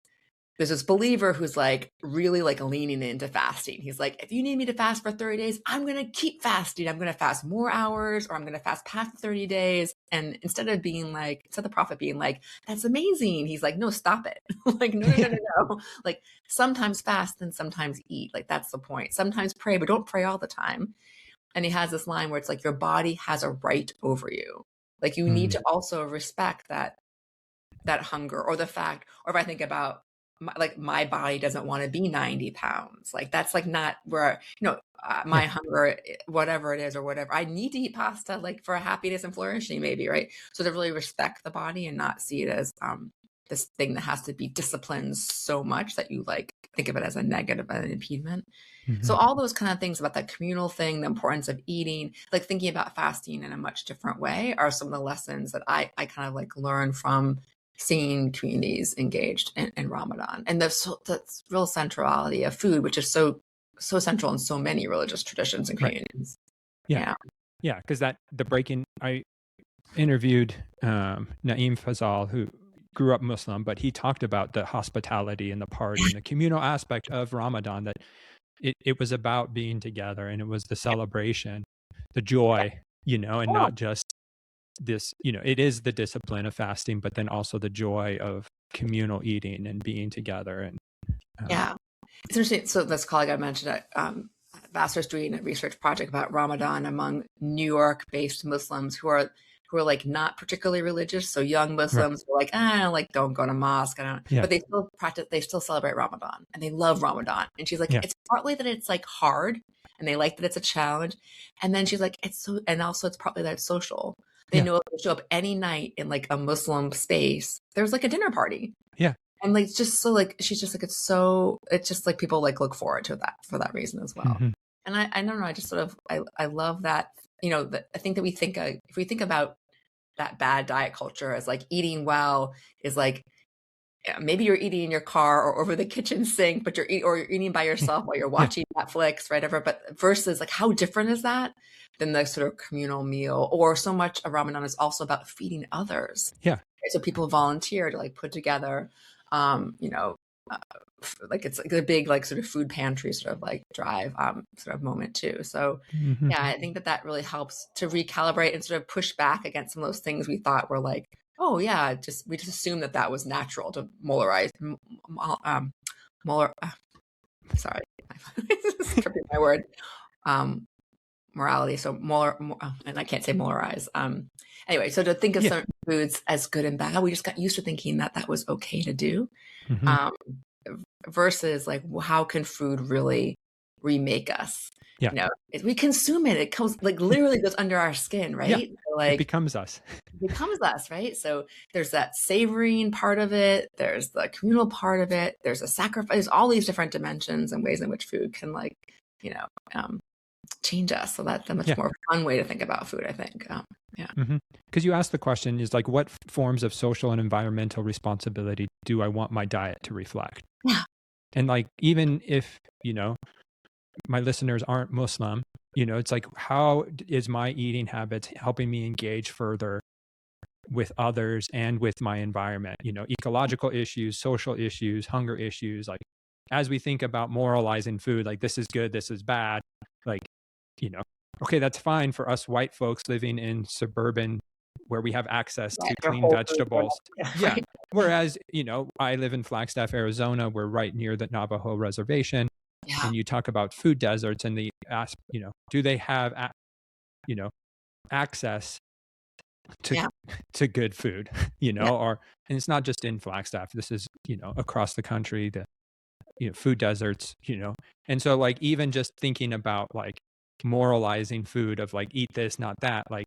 S2: believer who's like really like leaning into fasting. He's like, if you need me to fast for 30 days, I'm going to keep fasting. I'm going to fast more hours, or I'm going to fast past 30 days. And instead of the prophet being like, that's amazing, he's like, no, stop it. Like, no. Like sometimes fast and sometimes eat. Like that's the point. Sometimes pray, but don't pray all the time. And he has this line where it's like, your body has a right over you. Like you need to also respect that hunger, or the fact, or if I think about my body doesn't want to be 90 pounds. Like that's like not where, my hunger, whatever it is or whatever, I need to eat pasta like for happiness and flourishing maybe. Right. So to really respect the body and not see it as this thing that has to be disciplined so much that you like think of it as a negative and an impediment. So all those kind of things about that communal thing, the importance of eating, like thinking about fasting in a much different way, are some of the lessons that I kind of like learn from seeing communities engaged in Ramadan, and that's real centrality of food, which is so central in so many religious traditions and communities.
S1: Because I interviewed Naeem Fazal, who grew up Muslim, but he talked about the hospitality and the party and the communal aspect of Ramadan, that it was about being together, and it was the celebration, the joy, and not just this, it is the discipline of fasting, but then also the joy of communal eating and being together. And
S2: it's interesting. So this colleague I mentioned at Vassar's doing a research project about Ramadan among New York-based Muslims who are like not particularly religious. So young Muslims were like, don't go to mosque. But they still practice, they still celebrate Ramadan, and they love Ramadan. And she's like, it's partly that it's like hard, and they like that it's a challenge. And then she's like, and also it's partly that it's social. They know if they show up any night in like a Muslim space, there's like a dinner party. And like, just so like, she's just like, it's just like people like look forward to that for that reason as well. And I don't know, I just sort of, I love that, I think that if we think about that bad diet culture as like eating well is like, maybe you're eating in your car or over the kitchen sink, but you're eating by yourself while you're watching Netflix, right? But versus like, how different is that than the sort of communal meal? Or so much of Ramadan is also about feeding others. So people volunteer to like put together, like it's like a big like sort of food pantry sort of like drive sort of moment too. So
S1: Hmm.
S2: yeah, I think that really helps to recalibrate and sort of push back against some of those things we thought were like, oh yeah, we just assumed that was natural to molarize, molar. Sorry, tripping my word. Um, Morality. So and I can't say molarize. Anyway, so to think of
S1: Yeah.
S2: certain foods as good and bad, we just got used to thinking that was okay to do.
S1: Hmm.
S2: Um, versus like, how can food really remake us?
S1: Yeah.
S2: We consume it. It comes like literally goes under our skin,
S1: Yeah.
S2: right? So,
S1: It
S2: like
S1: becomes us.
S2: it becomes us, right? So there's that savoring part of it. There's the communal part of it. There's a sacrifice. All these different dimensions and ways in which food can like, you know, um, change us. So that's a much
S1: Yeah.
S2: more fun way to think about food, I think. Yeah.
S1: Because you asked the question is like, what forms of social and environmental responsibility do I want my diet to reflect?
S2: Yeah.
S1: And like, even if, my listeners aren't Muslim, it's like, how is my eating habits helping me engage further with others and with my environment? Ecological issues, social issues, hunger issues. Like, as we think about moralizing food, like this is good, this is bad, like, you know, okay, that's fine for us white folks living in suburban where we have access
S2: Right.
S1: to
S2: For
S1: clean
S2: whole food,
S1: vegetables. Yeah.
S2: right.
S1: Whereas, I live in Flagstaff, Arizona. We're right near the Navajo reservation.
S2: Yeah.
S1: And you talk about food deserts and do they have, you know, access to
S2: Yeah.
S1: to good food,
S2: Yeah.
S1: and it's not just in Flagstaff. This is, across the country, the, food deserts, and so like even just thinking about like moralizing food of like eat this, not that, like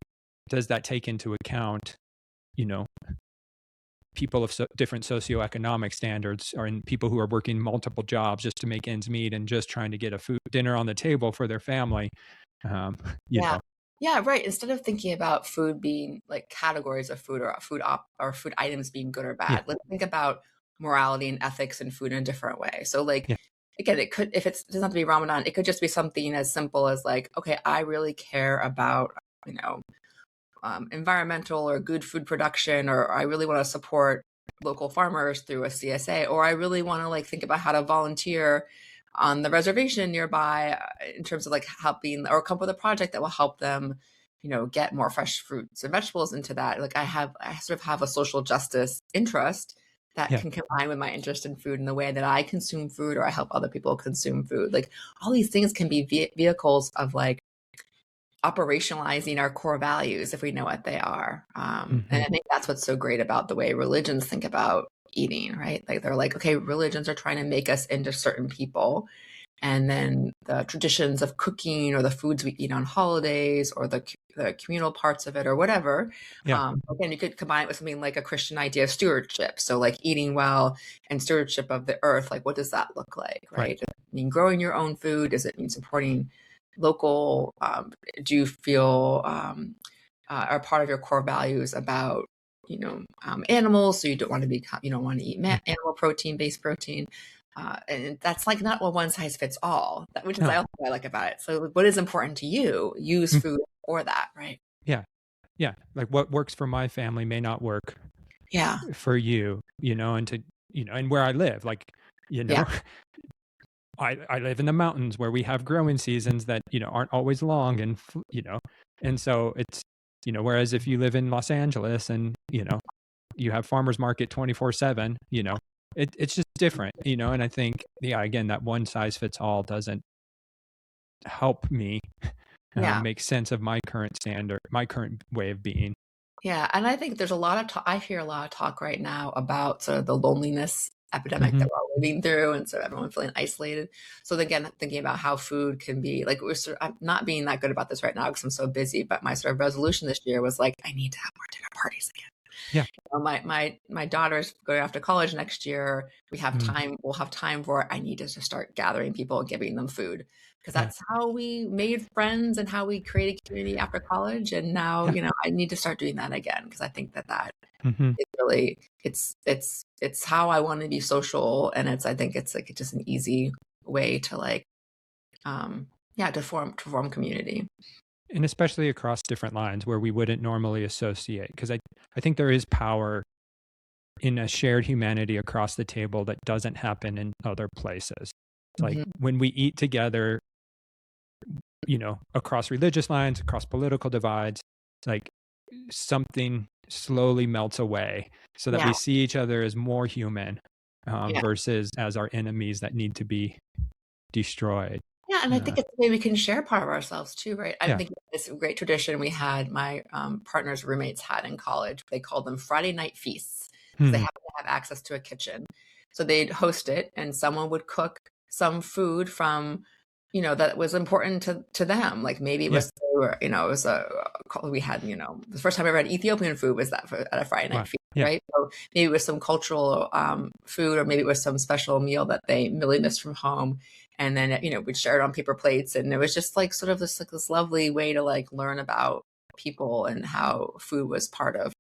S1: does that take into account, you know, people of different socioeconomic standards or in people who are working multiple jobs just to make ends meet and just trying to get a dinner on the table for their family, um, you
S2: Yeah.
S1: know,
S2: Yeah, right. Instead of thinking about food being like categories of food or food items being good or
S1: yeah,
S2: bad, let's think about morality and ethics and food in a different way. So like
S1: yeah,
S2: again, if it doesn't have to be Ramadan, it could just be something as simple as like, okay, I really care about, you know, environmental or good food production, or I really want to support local farmers through a CSA, or I really want to like think about how to volunteer on the reservation nearby in terms of like helping or come up with a project that will help them, get more fresh fruits and vegetables into that. Like I sort of have a social justice interest that
S1: yeah,
S2: can combine with my interest in food in the way that I consume food or I help other people consume food. Like all these things can be vehicles of like operationalizing our core values if we know what they are. And
S1: hmm,
S2: I think that's what's so great about the way religions think about eating, right? Like they're like, okay, religions are trying to make us into certain people. And then the traditions of cooking or the foods we eat on holidays or the communal parts of it or whatever.
S1: yeah,
S2: Again, you could combine it with something like a Christian idea of stewardship. So like eating well and stewardship of the earth, like what does that look like,
S1: right,
S2: right? Does it mean growing your own food? Does it mean supporting local? Do you feel are part of your core values about animals? So you don't want to eat
S1: mm,
S2: animal protein, based protein. And that's like not a one size fits all, which is
S1: no,
S2: also what I like about it. So what is important to you? Use
S1: mm,
S2: food for that, right?
S1: yeah, yeah, like what works for my family may not work
S2: Yeah,
S1: for you, and where I live, like, you
S2: yeah,
S1: know, I live in the mountains where we have growing seasons that, aren't always long and so it's, whereas if you live in Los Angeles and, you have farmers market 24/7, it's just different, and I think, yeah, again, that one size fits all doesn't help me
S2: yeah.
S1: make sense of my current standard, my current way of being.
S2: Yeah, and I think there's a lot of talk. I hear a lot of talk right now about sort of the loneliness epidemic
S1: Hmm.
S2: that we're all living through, and so everyone feeling isolated. So again, thinking about how food can be like I'm not being that good about this right now because I'm so busy. But my sort of resolution this year was like, I need to have more dinner parties again.
S1: Yeah.
S2: My daughter's going off to college next year. We have
S1: Mm,
S2: time. We'll have time for it. I need to just start gathering people and giving them food because
S1: yeah.
S2: that's how we made friends and how we created community after college. And now,
S1: Yeah.
S2: I need to start doing that again because I think that
S1: Hmm.
S2: is really it's how I want to be social, and I think it's like just an easy way to like yeah to form community.
S1: And especially across different lines where we wouldn't normally associate, because I think there is power in a shared humanity across the table that doesn't happen in other places. Like when we eat together, across religious lines, across political divides, like something slowly melts away so that we see each other as more human versus as our enemies that need to be destroyed.
S2: Yeah, and I think it's the way we can share part of ourselves too, right? I think it's a great tradition we had, my partner's roommates had in college. They called them Friday night feasts because they happened to have access to a kitchen. So they'd host it and someone would cook some food from, that was important to them. Like maybe it was, it was we had, the first time I ever had Ethiopian food was that at a Friday night feast, right? So maybe it was some cultural food, or maybe it was some special meal that they really missed from home. And then, we'd share it on paper plates. And it was just like sort of this lovely way to like learn about people and how food was part of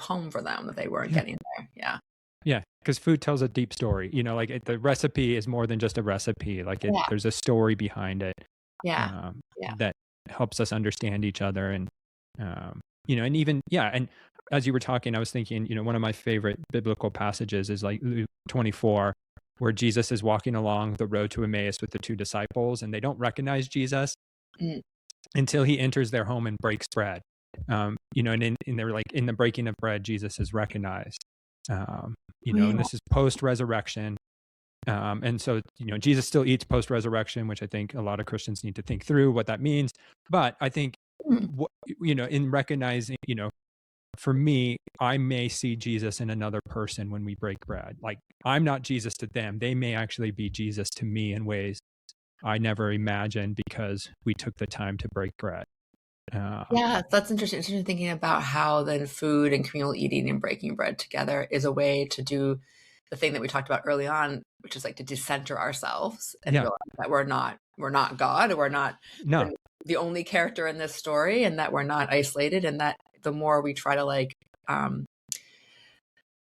S2: home for them that they weren't getting there. Yeah.
S1: Yeah. Because food tells a deep story, like the recipe is more than just a recipe. Like there's a story behind it. That helps us understand each other. And, and even, and as you were talking, I was thinking, one of my favorite biblical passages is like Luke 24, where Jesus is walking along the road to Emmaus with the two disciples, and they don't recognize Jesus until he enters their home and breaks bread. And they're like, in the breaking of bread, Jesus is recognized. And this is post-resurrection. And so, Jesus still eats post-resurrection, which I think a lot of Christians need to think through what that means. But I think, in recognizing, for me, I may see Jesus in another person when we break bread. Like I'm not Jesus to them. They may actually be Jesus to me in ways I never imagined because we took the time to break bread.
S2: That's interesting. Interesting thinking about how then food and communal eating and breaking bread together is a way to do the thing that we talked about early on, which is like to decenter ourselves and realize that we're not God, or we're not the only character in this story, and that we're not isolated, and that the more we try to like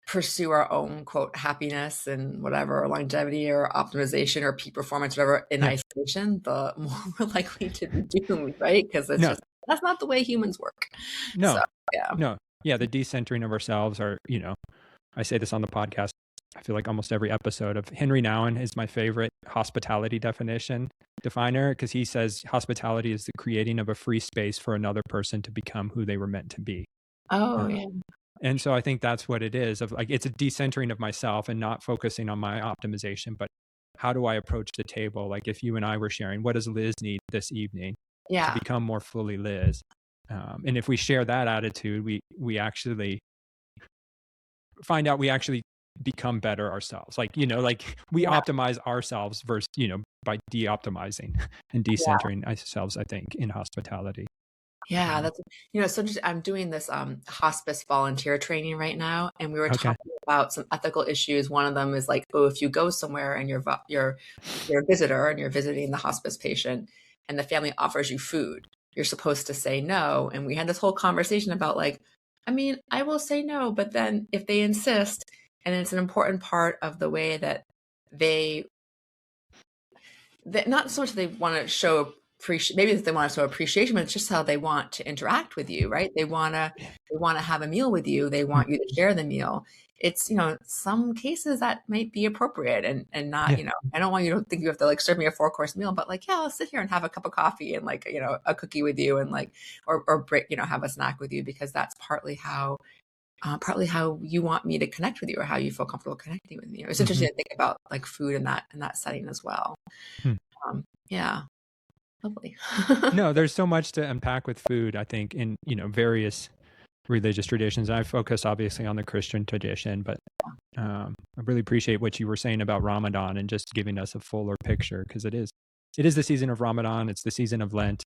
S2: pursue our own quote happiness and whatever, or longevity or optimization or peak performance, whatever, in isolation, the more we're likely to be doomed, right? Because it's just that's not the way humans work. The
S1: decentering of ourselves are, I say this on the podcast, I feel like almost every episode of Henry Nouwen is my favorite hospitality definer, because he says hospitality is the creating of a free space for another person to become who they were meant to be. And so I think that's what it is, of like, it's a decentering of myself and not focusing on my optimization, but how do I approach the table? Like if you and I were sharing, what does Liz need this evening to become more fully Liz? And if we share that attitude, we actually find out we actually become better ourselves. Like, we optimize ourselves versus, by de-optimizing and decentering ourselves, I think, in hospitality.
S2: That's, so just, I'm doing this hospice volunteer training right now, and we were talking about some ethical issues. One of them is like, if you go somewhere and you're a visitor and you're visiting the hospice patient and the family offers you food, you're supposed to say no. And we had this whole conversation about like, I mean, I will say no, but then if they insist, and it's an important part of the way that that not so much they want to show maybe they want to show appreciation, but it's just how they want to interact with you, right? They want to have a meal with you. They want you to share the meal. It's, some cases that might be appropriate and not, I don't want you to think you have to like serve me a 4-course meal, but like, I'll sit here and have a cup of coffee and like, a cookie with you and like, or break, have a snack with you, because that's partly how you want me to connect with you, or how you feel comfortable connecting with me. It's interesting to think about like food in that setting as well. Lovely.
S1: No, there's so much to unpack with food, I think, in, various religious traditions. I focus obviously on the Christian tradition, but I really appreciate what you were saying about Ramadan and just giving us a fuller picture, because it is the season of Ramadan. It's the season of Lent,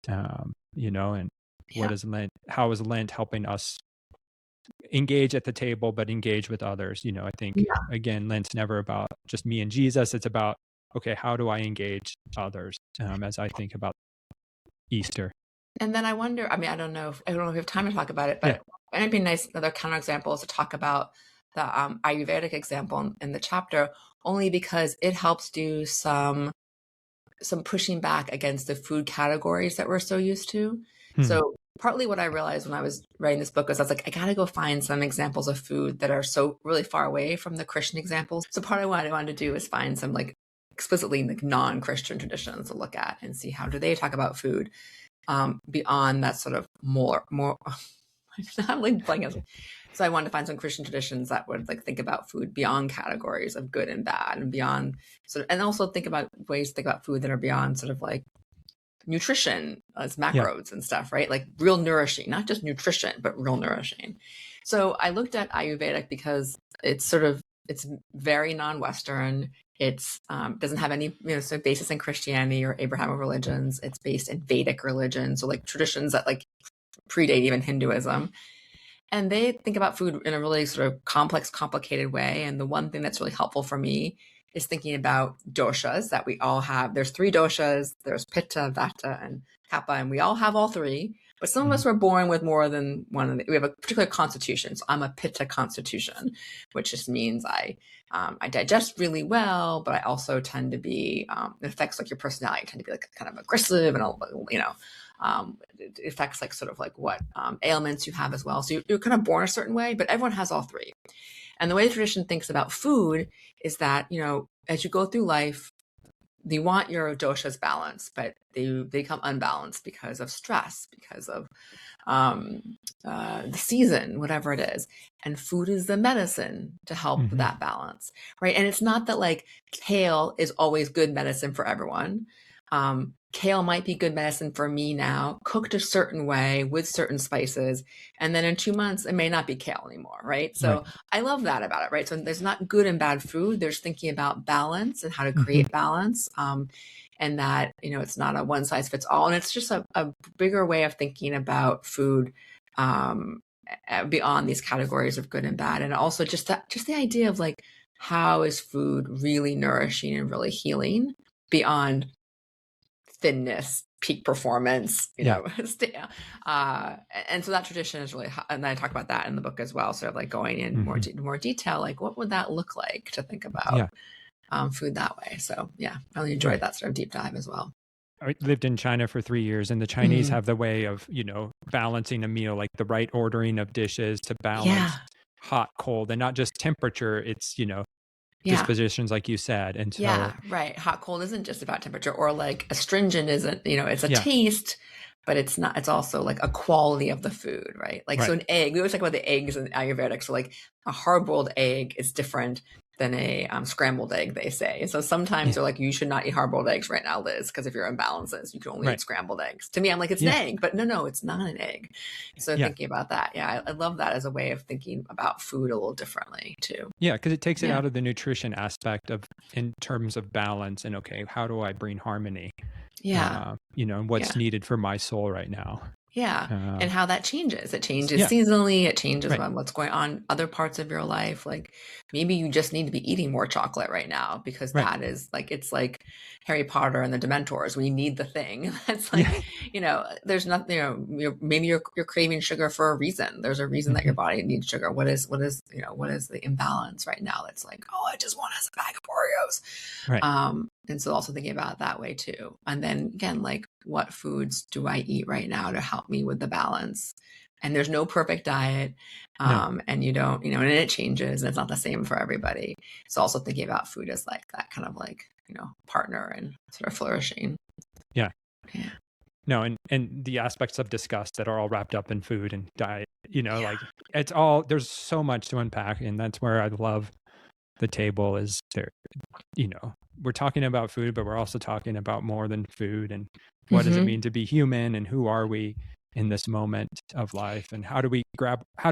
S1: and what is Lent? How is Lent helping us engage at the table, but engage with others? I think, again, Lent's never about just me and Jesus. It's about, okay, how do I engage others as I think about Easter?
S2: And then I wonder, I don't know if we have time to talk about it, but it might be nice, another counterexample is to talk about the Ayurvedic example in the chapter, only because it helps do some pushing back against the food categories that we're so used to. So partly what I realized when I was writing this book was I was like, I got to go find some examples of food that are so really far away from the Christian examples. So part of what I wanted to do is find some like explicitly like non-Christian traditions to look at and see how do they talk about food beyond that sort of more. I'm like blanking. So I wanted to find some Christian traditions that would like think about food beyond categories of good and bad and beyond sort of, and also think about ways to think about food that are beyond sort of like nutrition as macros and stuff, right? Like real nourishing, not just nutrition, but real nourishing. So I looked at Ayurvedic because it's very non-Western. It's doesn't have any sort of basis in Christianity or Abrahamic religions. It's based in Vedic religion, so like traditions that like predate even Hinduism. And they think about food in a really sort of complex, complicated way. And the one thing that's really helpful for me is thinking about doshas that we all have. There's 3 doshas. There's Pitta, Vata, and Kapha, and we all have all 3. But some of us were born with more than one. We have a particular constitution. So I'm a Pitta constitution, which just means I digest really well, but I also tend to be, it affects like your personality. I tend to be like kind of aggressive and, it affects like sort of like what ailments you have as well. So you're kind of born a certain way, but everyone has all 3. And the way the tradition thinks about food is that, as you go through life, you want your doshas balanced, but they become unbalanced because of stress, because of the season, whatever it is. And food is the medicine to help with that balance, right? And it's not that like kale is always good medicine for everyone. Kale might be good medicine for me now, cooked a certain way with certain spices. And then in 2 months, it may not be kale anymore, right? So I love that about it, right? So there's not good and bad food. There's thinking about balance and how to create balance. And that, it's not a one size fits all. And it's just a bigger way of thinking about food beyond these categories of good and bad. And also just the idea of like, how is food really nourishing and really healing beyond thinness, peak performance, and so that tradition is really, and I talk about that in the book as well, sort of like going in more detail, like what would that look like to think about food that way. So I really enjoyed that sort of deep dive as well.
S1: I lived in China for 3 years, and the Chinese have the way of, balancing a meal, like the right ordering of dishes to balance hot, cold, and not just temperature. It's, dispositions, like you said. And so,
S2: right. Hot, cold isn't just about temperature, or like astringent isn't, it's a taste, but it's not, it's also like a quality of the food, right? Like, so an egg, we always talk about the eggs in Ayurvedic. So like a hard-boiled egg is different than a scrambled egg, they say. So sometimes they're like, you should not eat hard-boiled eggs right now, Liz, because if you're imbalances, you can only eat scrambled eggs. To me, I'm like, it's an egg, but no, it's not an egg. So thinking about that, I love that as a way of thinking about food a little differently too.
S1: Yeah, because it takes it out of the nutrition aspect of in terms of balance and okay, how do I bring harmony? And what's needed for my soul right now.
S2: And how that changes. It changes seasonally. It changes on what's going on other parts of your life. Like maybe you just need to be eating more chocolate right now because that is like, it's like Harry Potter and the Dementors. We need the thing. That's like, there's nothing, maybe you're craving sugar for a reason. There's a reason that your body needs sugar. What is the imbalance right now? It's like, oh, I just want a bag of Oreos. And so also thinking about it that way too. And then again, like what foods do I eat right now to help me with the balance? And there's no perfect diet. And you don't, and it changes and it's not the same for everybody. So also thinking about food as like that kind of like, partner and sort of flourishing.
S1: No, and the aspects of disgust that are all wrapped up in food and diet, like it's all, there's so much to unpack. And that's where I love the table is to, we're talking about food, but we're also talking about more than food and what does it mean to be human and who are we in this moment of life and how do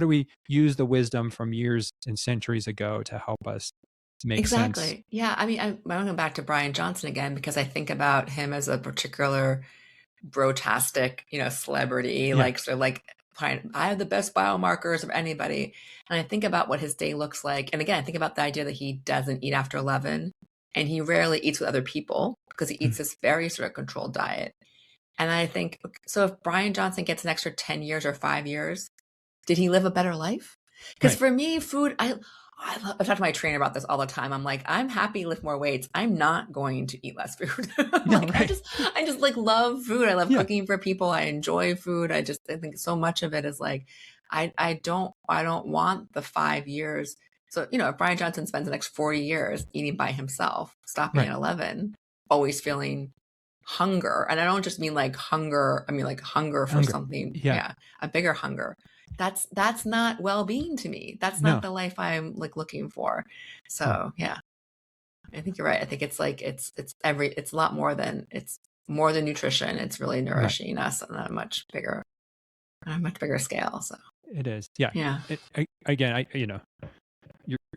S1: we use the wisdom from years and centuries ago to help us make sense?
S2: Yeah. I mean, I'm going back to Brian Johnson again, because I think about him as a particular brotastic, celebrity, like, so like, I have the best biomarkers of anybody. And I think about what his day looks like. And again, I think about the idea that he doesn't eat after 11 and he rarely eats with other people because he eats this very sort of controlled diet. And I think, so if Brian Johnson gets an extra 10 years or 5 years, did he live a better life? Because for me, food, I talk to my trainer about this all the time. I'm like, I'm happy to lift more weights. I'm not going to eat less food.
S1: No,
S2: Like,
S1: right.
S2: I just like love food. I love
S1: Yeah.
S2: cooking for people. I enjoy food. I think so much of it is like, I don't want the 5 years. So, if Brian Johnson spends the next 40 years eating by himself, stopping
S1: Right.
S2: at 11, always feeling hunger. And I don't just mean like hunger. I mean like hunger for something.
S1: Yeah.
S2: Yeah. A bigger hunger. That's not well-being to me. That's
S1: No.
S2: not the life I'm like looking for. So yeah, I think you're right. I think it's like, it's a lot more than, it's more than nutrition. It's really nourishing us on a much bigger scale. So
S1: It is. Yeah.
S2: yeah.
S1: Again,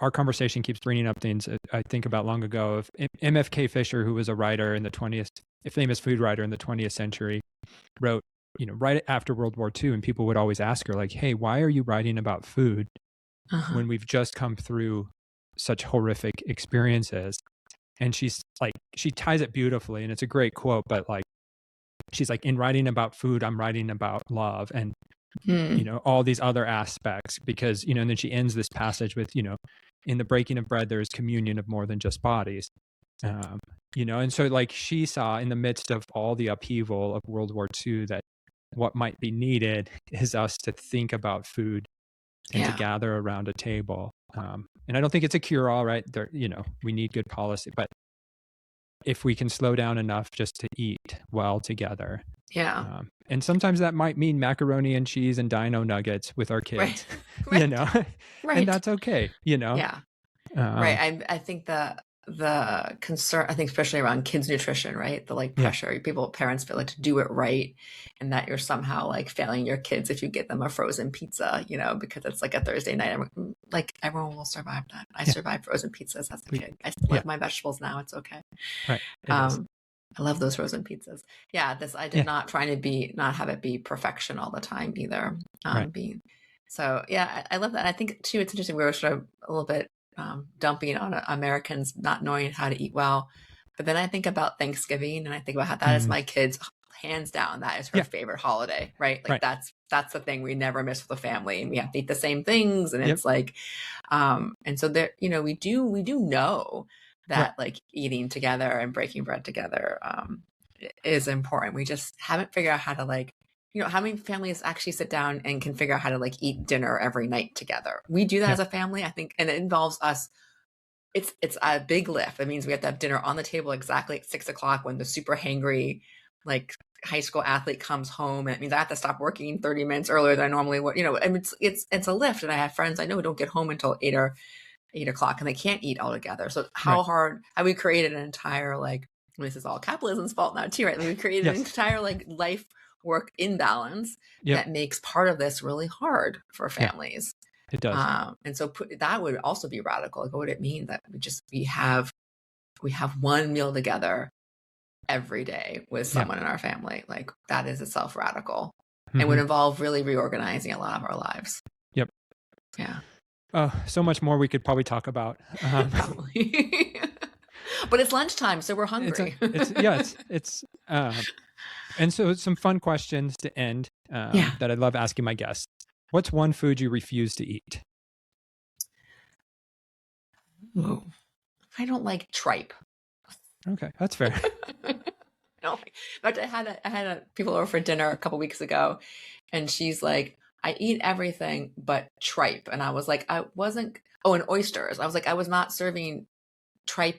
S1: our conversation keeps bringing up things I think about long ago of MFK Fisher, who was a writer in the 20th, a famous food writer in the 20th century, wrote, right after World War II, and people would always ask her like, hey, why are you writing about food when we've just come through such horrific experiences? And she's like, she ties it beautifully, and it's a great quote, but like, she's like, in writing about food, I'm writing about love and, all these other aspects, because, and then she ends this passage with, in the breaking of bread, there is communion of more than just bodies. And so like she saw in the midst of all the upheaval of World War II that what might be needed is us to think about food and to gather around a table. And I don't think it's a cure-all, right? There, we need good policy, but if we can slow down enough just to eat well together.
S2: Yeah.
S1: And sometimes that might mean macaroni and cheese and dino nuggets with our kids,
S2: Right. Right.
S1: And that's okay,
S2: Yeah. Right. I think the concern, I think especially around kids nutrition, right? The like pressure, parents feel like to do it right, and that you're somehow like failing your kids if you get them a frozen pizza, because it's like a Thursday night. Like everyone will survive that. I survived frozen pizzas as a kid. I still love my vegetables now. It's okay.
S1: Right.
S2: I love those frozen pizzas. Yeah. I did not try to not have it be perfection all the time either. So yeah, I love that. I think too, it's interesting. We were sort of a little bit dumping on Americans not knowing how to eat well. But then I think about Thanksgiving, and I think about how that is my kids, hands down, that is her favorite holiday, right? Like that's the thing we never miss with the family, and we have to eat the same things. And it's like, and so there, we do know that like eating together and breaking bread together is important. We just haven't figured out how to like, how many families actually sit down and can figure out how to like eat dinner every night together? We do that as a family, I think, and it involves us. It's a big lift. That means we have to have dinner on the table exactly at 6:00 when the super hangry, like high school athlete comes home, and it means I have to stop working 30 minutes earlier than I normally would. And it's a lift. And I have friends I know who don't get home until 8:00, and they can't eat all together. So how hard have we created an entire like? This is all capitalism's fault now too, right? We created an entire like life work imbalance that makes part of this really hard for families.
S1: It does.
S2: And so that would also be radical. Like, what would it mean that we have one meal together every day with someone in our family? Like that is itself radical and would involve really reorganizing a lot of our lives.
S1: Yep.
S2: Yeah.
S1: So much more we could probably talk about.
S2: Probably. But it's lunchtime, so we're hungry.
S1: And so some fun questions to end that I love asking my guests. What's one food you refuse to eat?
S2: Ooh, I don't like tripe.
S1: Okay, that's fair.
S2: In fact, I had people over for dinner a couple weeks ago, and she's like, I eat everything but tripe. And I was like, and oysters. I was like, I was not serving tripe,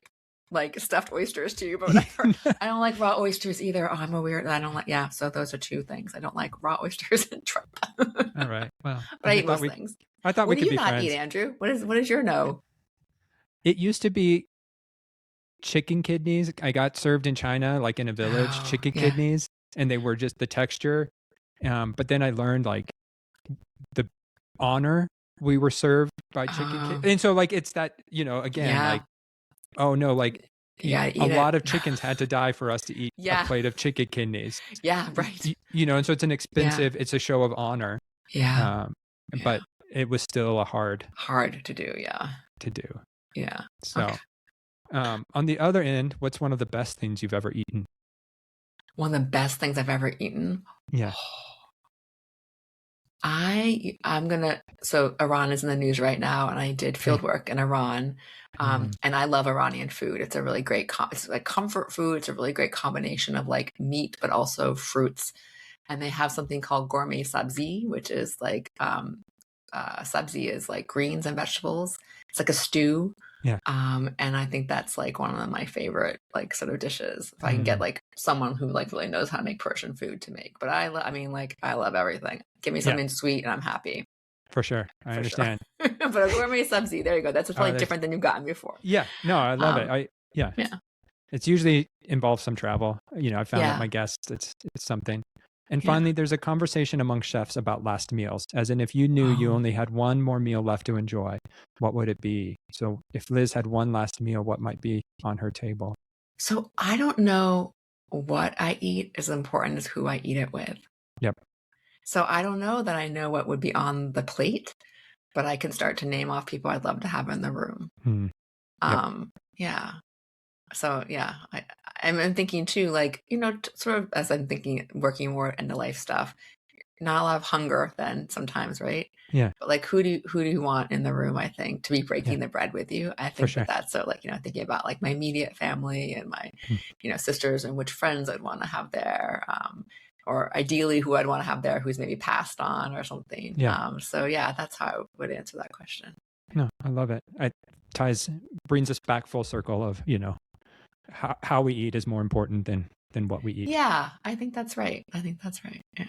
S2: like stuffed oysters to you, but whatever. I don't like raw oysters either. Oh, I'm a weird. I don't like. Yeah, so those are two things. I don't like raw oysters and tripe.
S1: All right. Well,
S2: but I eat most things.
S1: I thought we could be friends.
S2: What do you not eat, Andrew? What is your no?
S1: It used to be chicken kidneys. I got served in China, like in a village, chicken kidneys, and they were just the texture. But then I learned like the honor we were served by chicken kidneys, and so like it's that again like. Oh no, like a lot of chickens had to die for us to eat a plate of chicken kidneys. Yeah, right. And so it's an expensive, it's a show of honor. Yeah. But it was still hard
S2: to do. Yeah.
S1: To do.
S2: Yeah.
S1: So on the other end, what's one of the best things you've ever eaten?
S2: One of the best things I've ever eaten?
S1: Yeah.
S2: So Iran is in the news right now, and I did field
S1: Hey.
S2: work in Iran. And I love Iranian food. It's a really great, it's like comfort food. It's a really great combination of like meat, but also fruits. And they have something called gourmet sabzi, which is like, sabzi is like greens and vegetables. It's like a stew.
S1: Yeah.
S2: And I think that's like one of my favorite like sort of dishes. If I can
S1: Mm.
S2: get like someone who like really knows how to make Persian food to make. But I mean, like I love everything. Give me
S1: Yeah.
S2: something sweet and I'm happy.
S1: For sure. I
S2: For sure.
S1: understand.
S2: But a gourmet sabzi, there you go. That's probably
S1: that's-
S2: different than you've gotten before.
S1: Yeah. No, I love it. Yeah. It's usually involves some travel. You know, I found that
S2: Yeah.
S1: my guests, it's something. And
S2: Yeah.
S1: finally, there's a conversation among chefs about last meals, as in if you knew you
S2: Oh.
S1: only had one more meal left to enjoy, what would it be? So if Liz had one last meal, what might be on her table?
S2: So I don't know what I eat as important as who I eat it with.
S1: Yep.
S2: So I don't know that I know what would be on the plate, but I can start to name off people I'd love to have in the room.
S1: Hmm.
S2: Yeah. So yeah, I'm thinking too, like, you know, sort of as I'm thinking, working more into life stuff, not a lot of hunger then sometimes, right?
S1: Yeah.
S2: But like, who do you want in the room? I think to be breaking the bread with you. I think
S1: sure.
S2: that's so like, you know, thinking about like my immediate family and my, you know, sisters and which friends I'd want to have there. Or ideally who I'd want to have there who's maybe passed on or something.
S1: Yeah.
S2: So yeah, that's how I would answer that question.
S1: No, I love it. It brings us back full circle of, you know, how we eat is more important than what we eat.
S2: Yeah, I think that's right. Yeah.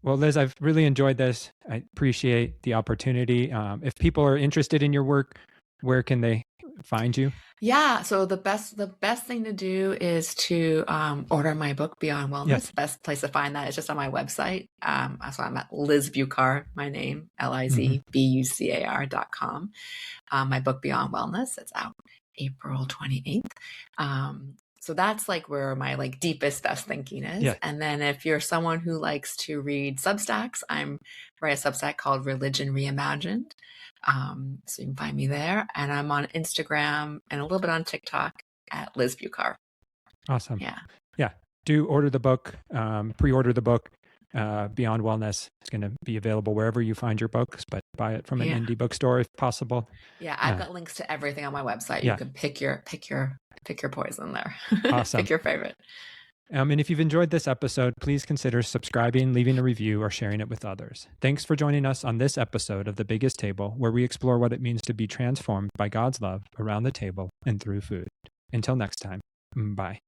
S1: Well, Liz, I've really enjoyed this. I appreciate the opportunity. If people are interested in your work, where can they find you?
S2: Yeah, so the best thing to do is to order my book Beyond Wellness.
S1: Yes.
S2: The best place to find that is just on my website. So I'm at Liz Bucar, my name, LizBucar.com. My book Beyond Wellness, it's out April 28th. So that's like where my like deepest best thinking is.
S1: Yeah.
S2: And then if you're someone who likes to read Substacks, I'm write a Substack called Religion Reimagined. So you can find me there, and I'm on Instagram and a little bit on TikTok at Liz Bucar.
S1: Awesome.
S2: Yeah.
S1: Do order the book, pre-order the book. Beyond Wellness is going to be available wherever you find your books, but buy it from an indie bookstore if possible.
S2: Yeah, I've got links to everything on my website. You can pick your poison there.
S1: Awesome.
S2: Pick your favorite.
S1: And if you've enjoyed this episode, please consider subscribing, leaving a review, or sharing it with others. Thanks for joining us on this episode of The Biggest Table, where we explore what it means to be transformed by God's love around the table and through food. Until next time, bye.